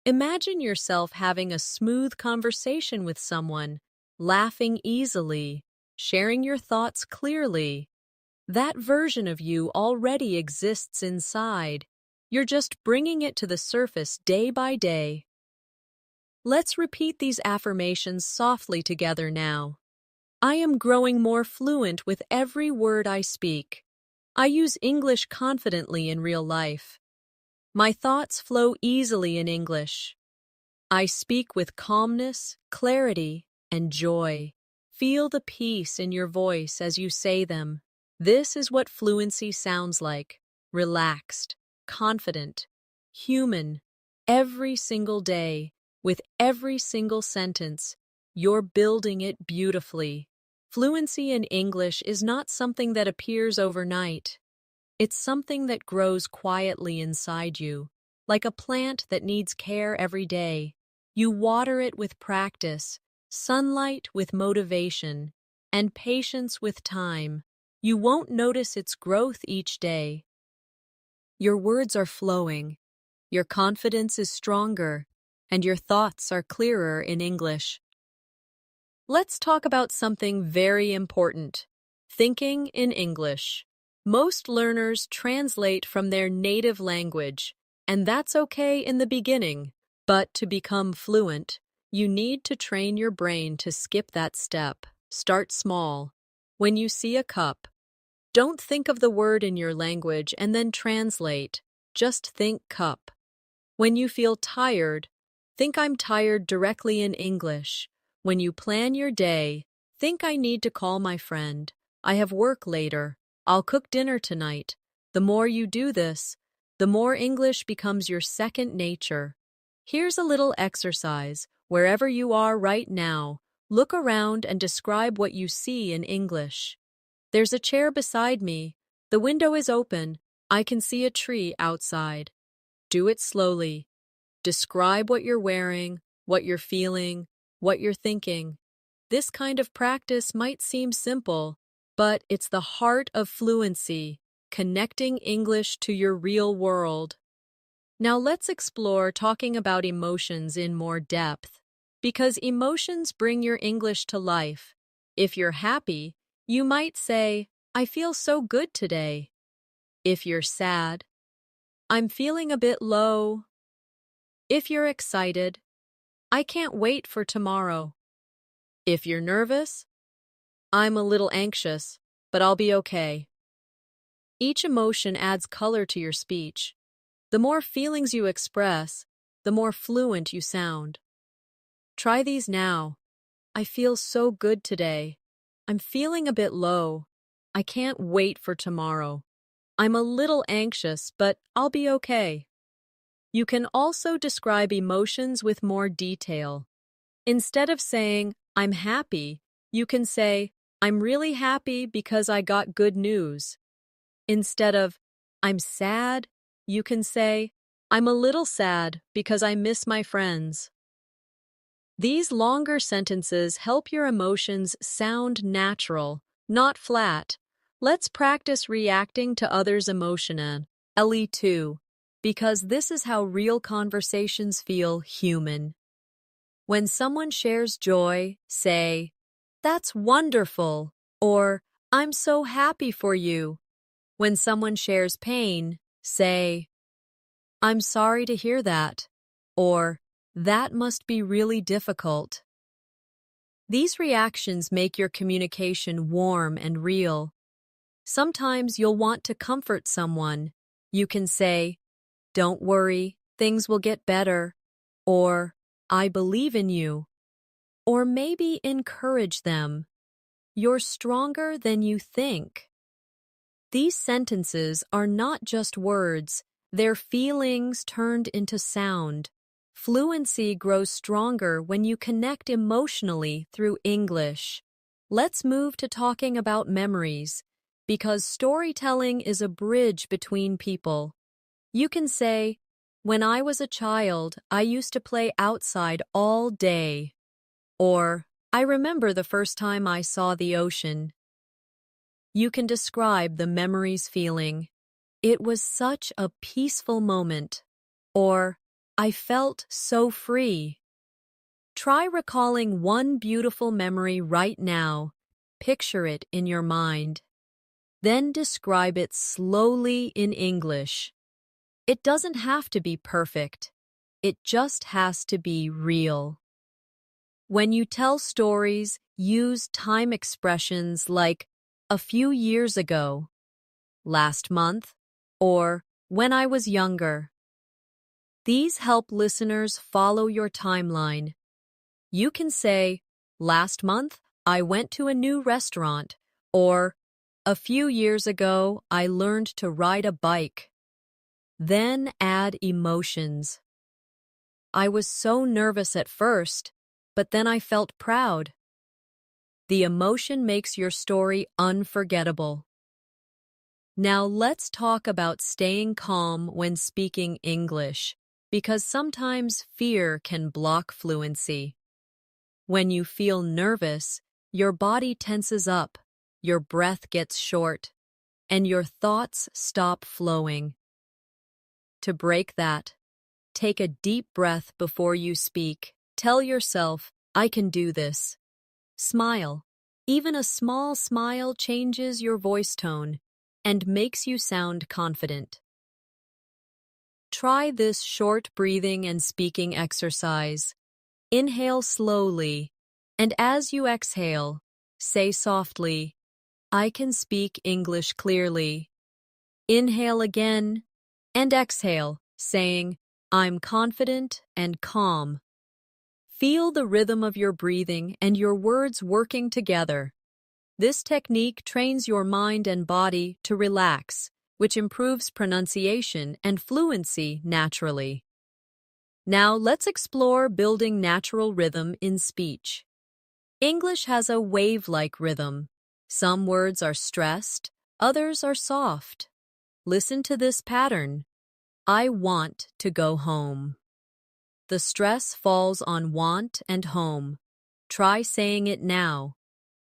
Imagine yourself having a smooth conversation with someone, laughing easily, sharing your thoughts clearly. That version of you already exists inside. You're just bringing it to the surface day by day. Let's repeat these affirmations softly together now. I am growing more fluent with every word I speak. I use English confidently in real life. My thoughts flow easily in English. I speak with calmness, clarity, and joy. Feel the peace in your voice as you say them. This is what fluency sounds like: relaxed, confident, human. Every single day, with every single sentence, you're building it beautifully. Fluency in English is not something that appears overnight. It's something that grows quietly inside you, like a plant that needs care every day. You water it with practice, sunlight with motivation, and patience with time. You won't notice its growth each day. Your words are flowing, your confidence is stronger, and your thoughts are clearer in English. Let's talk about something very important: thinking in English. Most learners translate from their native language, and that's okay in the beginning. But to become fluent, you need to train your brain to skip that step. Start small. When you see a cup, don't think of the word in your language and then translate. just think cup. When you feel tired, think I'm tired directly in English. When you plan your day, think I need to call my friend. I have work later. I'll cook dinner tonight. The more you do this, the more English becomes your second nature. Here's a little exercise. Wherever you are right now, look around and describe what you see in English. There's a chair beside me. The window is open. I can see a tree outside. Do it slowly. Describe what you're wearing, what you're feeling, what you're thinking. This kind of practice might seem simple, but it's the heart of fluency, connecting English to your real world. Now let's explore talking about emotions in more depth, because emotions bring your English to life. If you're happy, you might say, I feel so good today. If you're sad, I'm feeling a bit low. If you're excited, I can't wait for tomorrow. If you're nervous, I'm a little anxious, but I'll be okay. Each emotion adds color to your speech. The more feelings you express, the more fluent you sound. Try these now. I feel so good today. I'm feeling a bit low. I can't wait for tomorrow. I'm a little anxious, but I'll be okay. You can also describe emotions with more detail. Instead of saying, I'm happy, you can say, I'm really happy because I got good news. Instead of, I'm sad, you can say, I'm a little sad because I miss my friends. These longer sentences help your emotions sound natural, not flat. Let's practice reacting to others' emotion. LE2, because this is how real conversations feel human. When someone shares joy, say, That's wonderful, or I'm so happy for you. When someone shares pain, say, I'm sorry to hear that, or that must be really difficult. These reactions make your communication warm and real. Sometimes you'll want to comfort someone. You can say, Don't worry, things will get better, or I believe in you, or maybe encourage them. You're stronger than you think. These sentences are not just words, they're feelings turned into sound. Fluency grows stronger when you connect emotionally through English. Let's move to talking about memories, because storytelling is a bridge between people. You can say, When I was a child, I used to play outside all day. Or, I remember the first time I saw the ocean. You can describe the memory's feeling. It was such a peaceful moment. Or, I felt so free. Try recalling one beautiful memory right now. Picture it in your mind. Then describe it slowly in English. It doesn't have to be perfect. It just has to be real. When you tell stories, use time expressions like a few years ago, last month, or when I was younger. These help listeners follow your timeline. You can say, Last month, I went to a new restaurant, or a few years ago, I learned to ride a bike. Then add emotions. I was so nervous at first, but then I felt proud. The emotion makes your story unforgettable. Now let's talk about staying calm when speaking English, because sometimes fear can block fluency. When you feel nervous, your body tenses up, your breath gets short, and your thoughts stop flowing. To break that, take a deep breath before you speak. Tell yourself, I can do this. Smile. Even a small smile changes your voice tone and makes you sound confident. Try this short breathing and speaking exercise. Inhale slowly, and as you exhale, say softly, I can speak English clearly. Inhale again, And exhale, saying, I'm confident and calm. Feel the rhythm of your breathing and your words working together. This technique trains your mind and body to relax, which improves pronunciation and fluency naturally. Now let's explore building natural rhythm in speech. English has a wave-like rhythm. Some words are stressed, others are soft. Listen to this pattern. I want to go home. The stress falls on want and home. Try saying it now.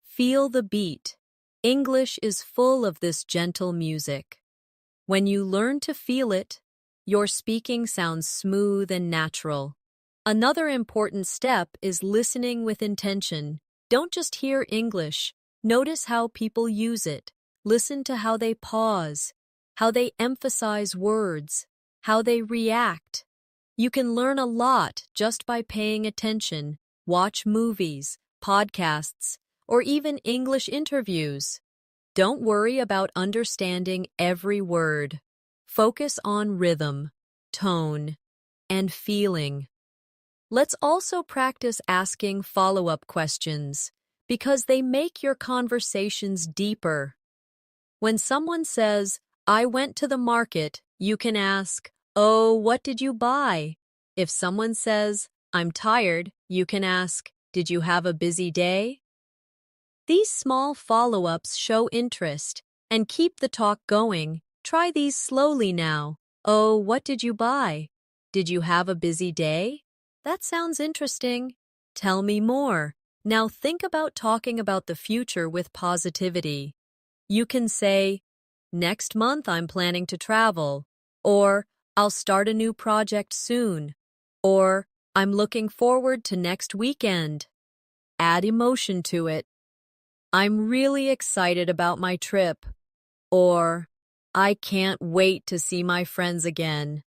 Feel the beat. English is full of this gentle music. When you learn to feel it, your speaking sounds smooth and natural. Another important step is listening with intention. Don't just hear English. Notice how people use it. Listen to how they pause, how they emphasize words, how they react. You can learn a lot just by paying attention. Watch movies, podcasts, or even English interviews. Don't worry about understanding every word. Focus on rhythm, tone, and feeling. Let's also practice asking follow-up questions because they make your conversations deeper. When someone says, I went to the market, you can ask, oh, what did you buy? If someone says, I'm tired, you can ask, did you have a busy day? These small follow-ups show interest and keep the talk going. Try these slowly now. Oh, what did you buy? Did you have a busy day? That sounds interesting. Tell me more. Now think about talking about the future with positivity. You can say, next month I'm planning to travel, or I'll start a new project soon, or I'm looking forward to next weekend. Add emotion to it. I'm really excited about my trip, or I can't wait to see my friends again.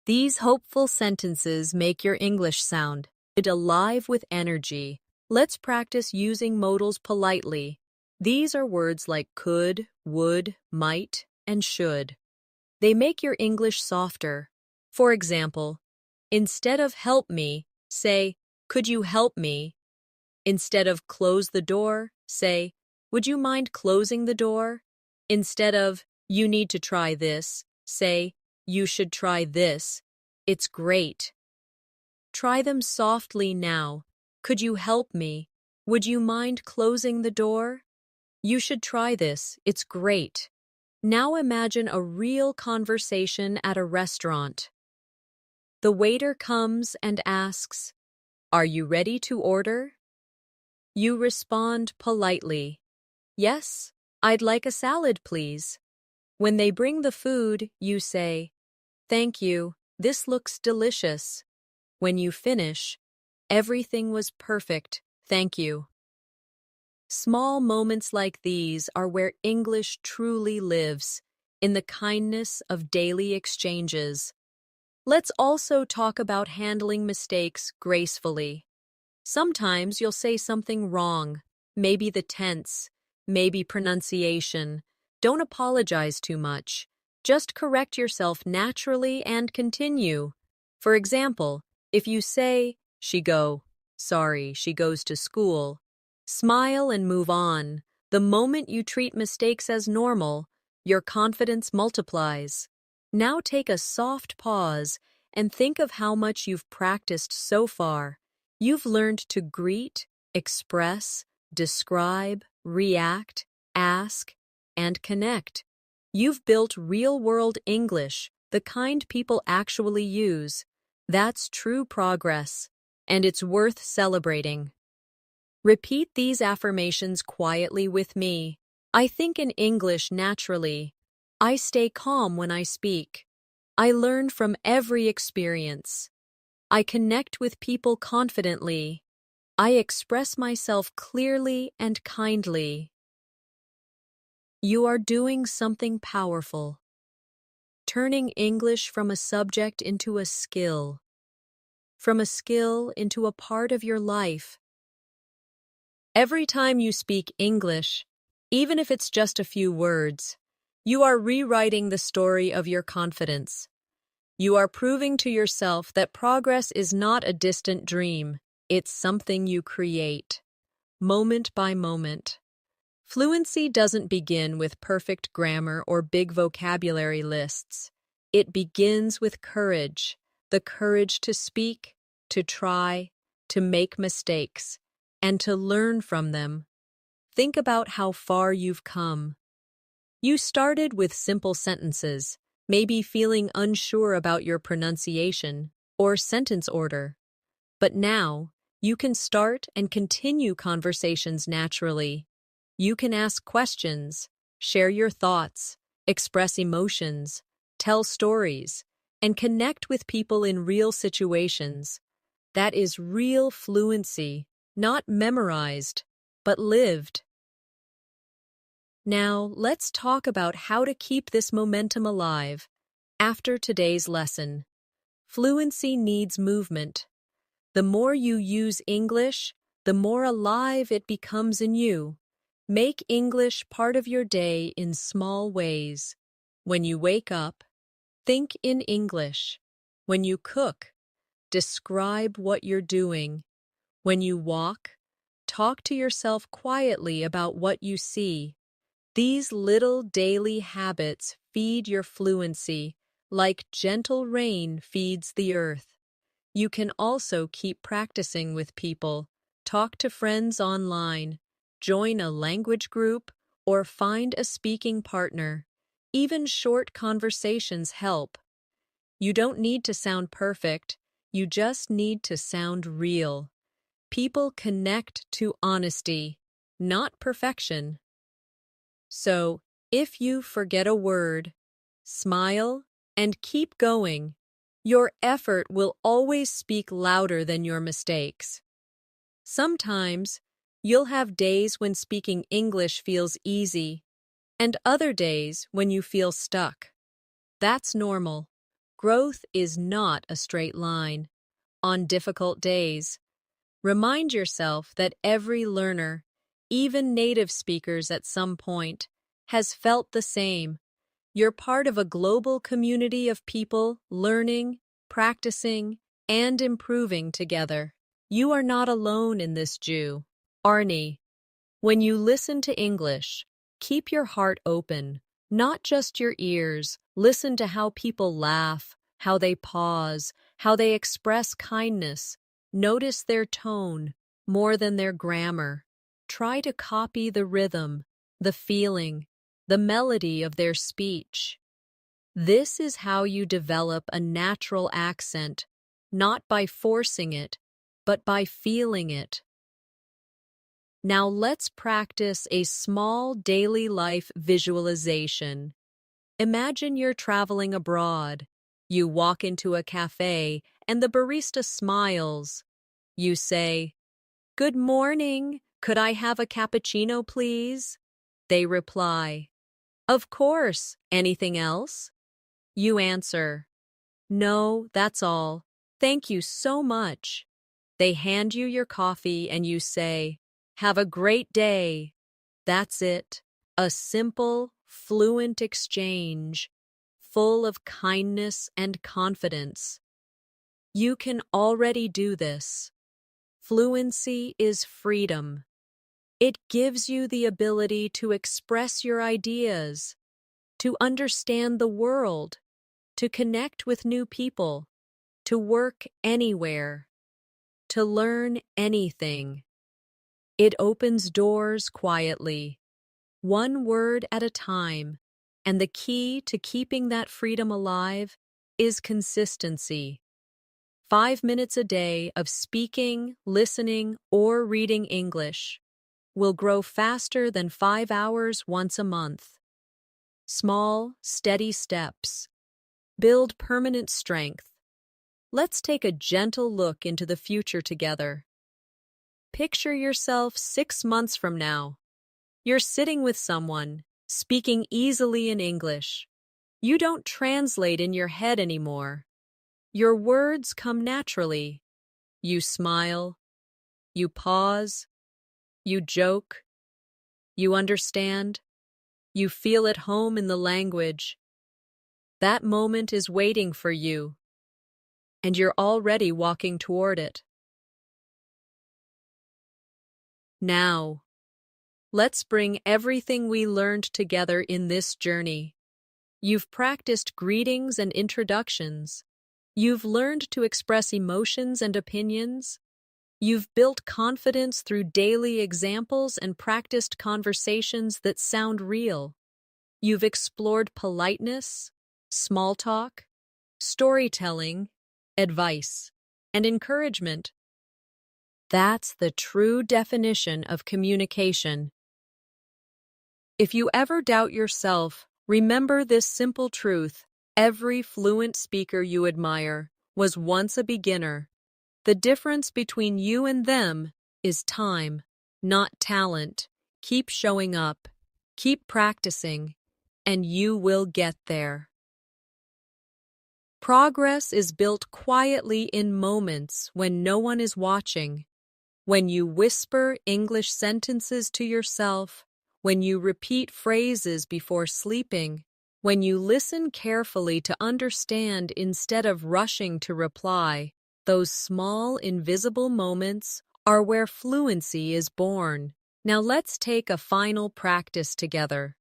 These hopeful sentences make your English sound alive with energy. Let's practice using modals politely. These are words like could, would, might, and should. They make your English softer. For example, instead of help me, say, could you help me? Instead of close the door, say, would you mind closing the door? Instead of you need to try this, say, you should try this. It's great. Try them softly now. Could you help me? Would you mind closing the door? You should try this. It's great. Now imagine a real conversation at a restaurant. The waiter comes and asks, are you ready to order? You respond politely, yes, I'd like a salad, please. When they bring the food, you say, thank you, this looks delicious. When you finish, everything was perfect, thank you. Small moments like these are where English truly lives, in the kindness of daily exchanges. Let's also talk about handling mistakes gracefully. Sometimes you'll say something wrong, maybe the tense, maybe pronunciation. Don't apologize too much. Just correct yourself naturally and continue. For example, if you say, sorry, she goes to school, smile and move on. The moment you treat mistakes as normal, your confidence multiplies. Now take a soft pause and think of how much you've practiced so far. You've learned to greet, express, describe, react, ask, and connect. You've built real-world English, the kind people actually use. That's true progress, and it's worth celebrating. Repeat these affirmations quietly with me. I think in English naturally. I stay calm when I speak. I learn from every experience. I connect with people confidently. I express myself clearly and kindly. You are doing something powerful. Turning English from a subject into a skill. From a skill into a part of your life. Every time you speak English, even if it's just a few words, you are rewriting the story of your confidence. You are proving to yourself that progress is not a distant dream, it's something you create, moment by moment. Fluency doesn't begin with perfect grammar or big vocabulary lists. It begins with courage, the courage to speak, to try, to make mistakes, and to learn from them. Think about how far you've come. You started with simple sentences, maybe feeling unsure about your pronunciation or sentence order. But now, you can start and continue conversations naturally. You can ask questions, share your thoughts, express emotions, tell stories, and connect with people in real situations. That is real fluency, not memorized, but lived. Now, let's talk about how to keep this momentum alive. After today's lesson, fluency needs movement. The more you use English, the more alive it becomes in you. Make English part of your day in small ways. When you wake up, think in English. When you cook, describe what you're doing. When you walk, talk to yourself quietly about what you see. These little daily habits feed your fluency, like gentle rain feeds the earth. You can also keep practicing with people, talk to friends online, join a language group, or find a speaking partner. Even short conversations help. You don't need to sound perfect, you just need to sound real. People connect to honesty, not perfection. So, if you forget a word, smile and keep going. Your effort will always speak louder than your mistakes. Sometimes, you'll have days when speaking English feels easy, and other days when you feel stuck. That's normal. Growth is not a straight line. On difficult days, remind yourself that every learner, even native speakers at some point, has felt the same. You're part of a global community of people learning, practicing, and improving together. You are not alone in this journey. When you listen to English, keep your heart open, not just your ears. Listen to how people laugh, how they pause, how they express kindness. Notice their tone more than their grammar. Try to copy the rhythm, the feeling, the melody of their speech. This is how you develop a natural accent, not by forcing it, but by feeling it. Now let's practice a small daily life visualization. Imagine you're traveling abroad. You walk into a cafe and the barista smiles. You say, "Good morning, could I have a cappuccino, please?" They reply, "Of course, anything else?" You answer, "No, that's all. Thank you so much." They hand you your coffee and you say, "Have a great day." That's it. A simple, fluent exchange, full of kindness and confidence. You can already do this. Fluency is freedom. It gives you the ability to express your ideas, to understand the world, to connect with new people, to work anywhere, to learn anything. It opens doors quietly, one word at a time, and the key to keeping that freedom alive is consistency. 5 minutes a day of speaking, listening, or reading English will grow faster than 5 hours once a month. Small, steady steps build permanent strength. Let's take a gentle look into the future together. Picture yourself 6 months from now. You're sitting with someone, speaking easily in English. You don't translate in your head anymore. Your words come naturally. You smile. You pause. You joke. You understand. You feel at home in the language. That moment is waiting for you, and you're already walking toward it. Now, let's bring everything we learned together in this journey. You've practiced greetings and introductions. You've learned to express emotions and opinions. You've built confidence through daily examples and practiced conversations that sound real. You've explored politeness, small talk, storytelling, advice, and encouragement. That's the true definition of communication. If you ever doubt yourself, remember this simple truth: every fluent speaker you admire was once a beginner. The difference between you and them is time, not talent. Keep showing up, keep practicing, and you will get there. Progress is built quietly in moments when no one is watching. When you whisper English sentences to yourself, when you repeat phrases before sleeping, when you listen carefully to understand instead of rushing to reply, those small, invisible moments are where fluency is born. Now let's take a final practice together.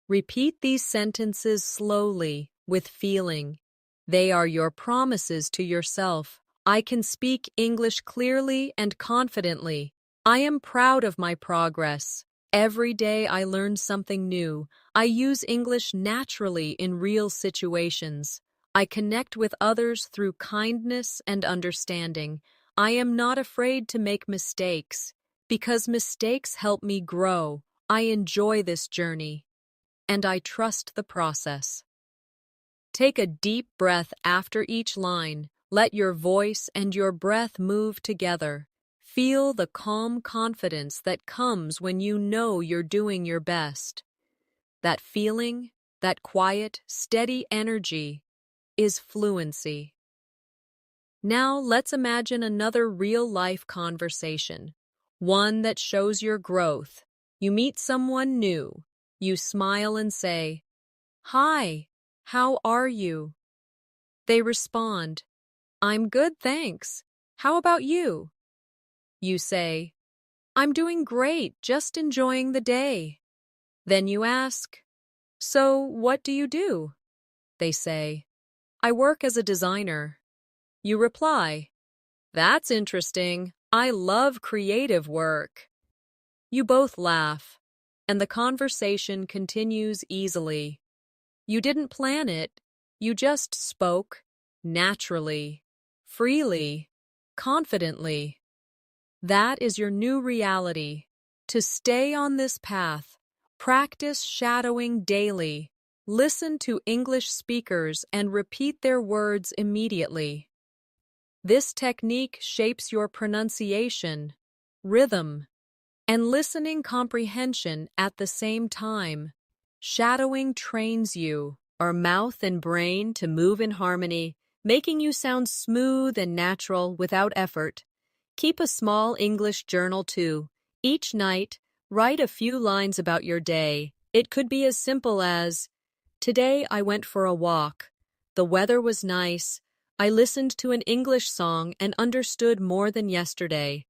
Repeat these sentences slowly, with feeling. They are your promises to yourself. I can speak English clearly and confidently. I am proud of my progress. Every day I learn something new. I use English naturally in real situations. I connect with others through kindness and understanding. I am not afraid to make mistakes, because mistakes help me grow. I enjoy this journey, and I trust the process. Take a deep breath after each line. Let your voice and your breath move together. Feel the calm confidence that comes when you know you're doing your best. That feeling, that quiet, steady energy, is fluency. Now let's imagine another real-life conversation, one that shows your growth. You meet someone new. You smile and say, "Hi, how are you?" They respond, "I'm good, thanks. How about you?" You say, "I'm doing great, just enjoying the day." Then you ask, "So, what do you do?" They say, "I work as a designer." You reply, "That's interesting. I love creative work." You both laugh, and the conversation continues easily. You didn't plan it, you just spoke, naturally, freely, confidently. That is your new reality. To stay on this path, practice shadowing daily. Listen to English speakers and repeat their words immediately. This technique shapes your pronunciation, rhythm, and listening comprehension at the same time. Shadowing trains your mouth and brain to move in harmony, making you sound smooth and natural without effort. Keep a small English journal too. Each night, write a few lines about your day. It could be as simple as, "Today I went for a walk. The weather was nice. I listened to an English song and understood more than yesterday."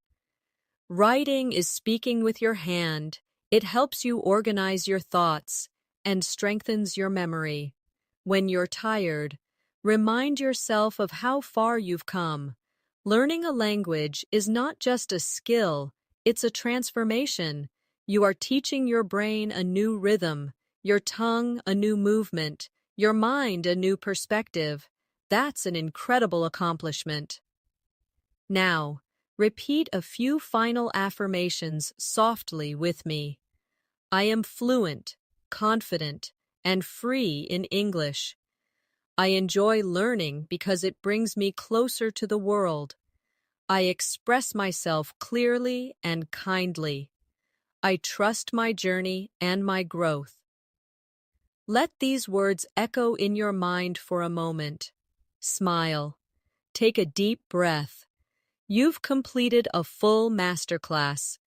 Writing is speaking with your hand. It helps you organize your thoughts and strengthens your memory. When you're tired, remind yourself of how far you've come. Learning a language is not just a skill, it's a transformation. You are teaching your brain a new rhythm, your tongue a new movement, your mind a new perspective. That's an incredible accomplishment. Now, repeat a few final affirmations softly with me. I am fluent, confident, and free in English. I enjoy learning because it brings me closer to the world. I express myself clearly and kindly. I trust my journey and my growth. Let these words echo in your mind for a moment. Smile. Take a deep breath. You've completed a full masterclass,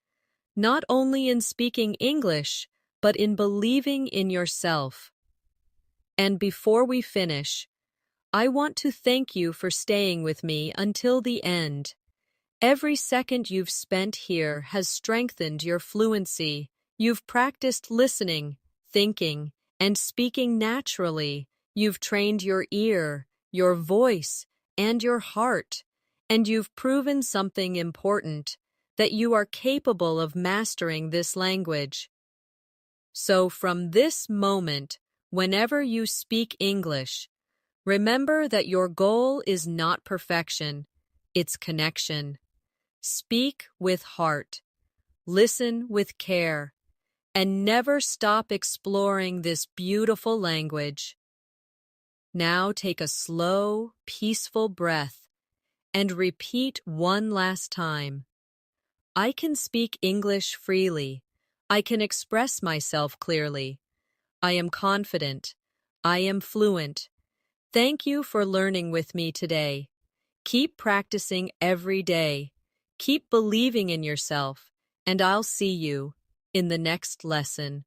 not only in speaking English, but in believing in yourself. And before we finish, I want to thank you for staying with me until the end. Every second you've spent here has strengthened your fluency. You've practiced listening, thinking, and speaking naturally. You've trained your ear, your voice, and your heart. And you've proven something important, that you are capable of mastering this language. So from this moment, whenever you speak English, remember that your goal is not perfection, it's connection. Speak with heart, listen with care, and never stop exploring this beautiful language. Now take a slow, peaceful breath and repeat one last time. I can speak English freely. I can express myself clearly. I am confident. I am fluent. Thank you for learning with me today. Keep practicing every day. Keep believing in yourself, and I'll see you in the next lesson.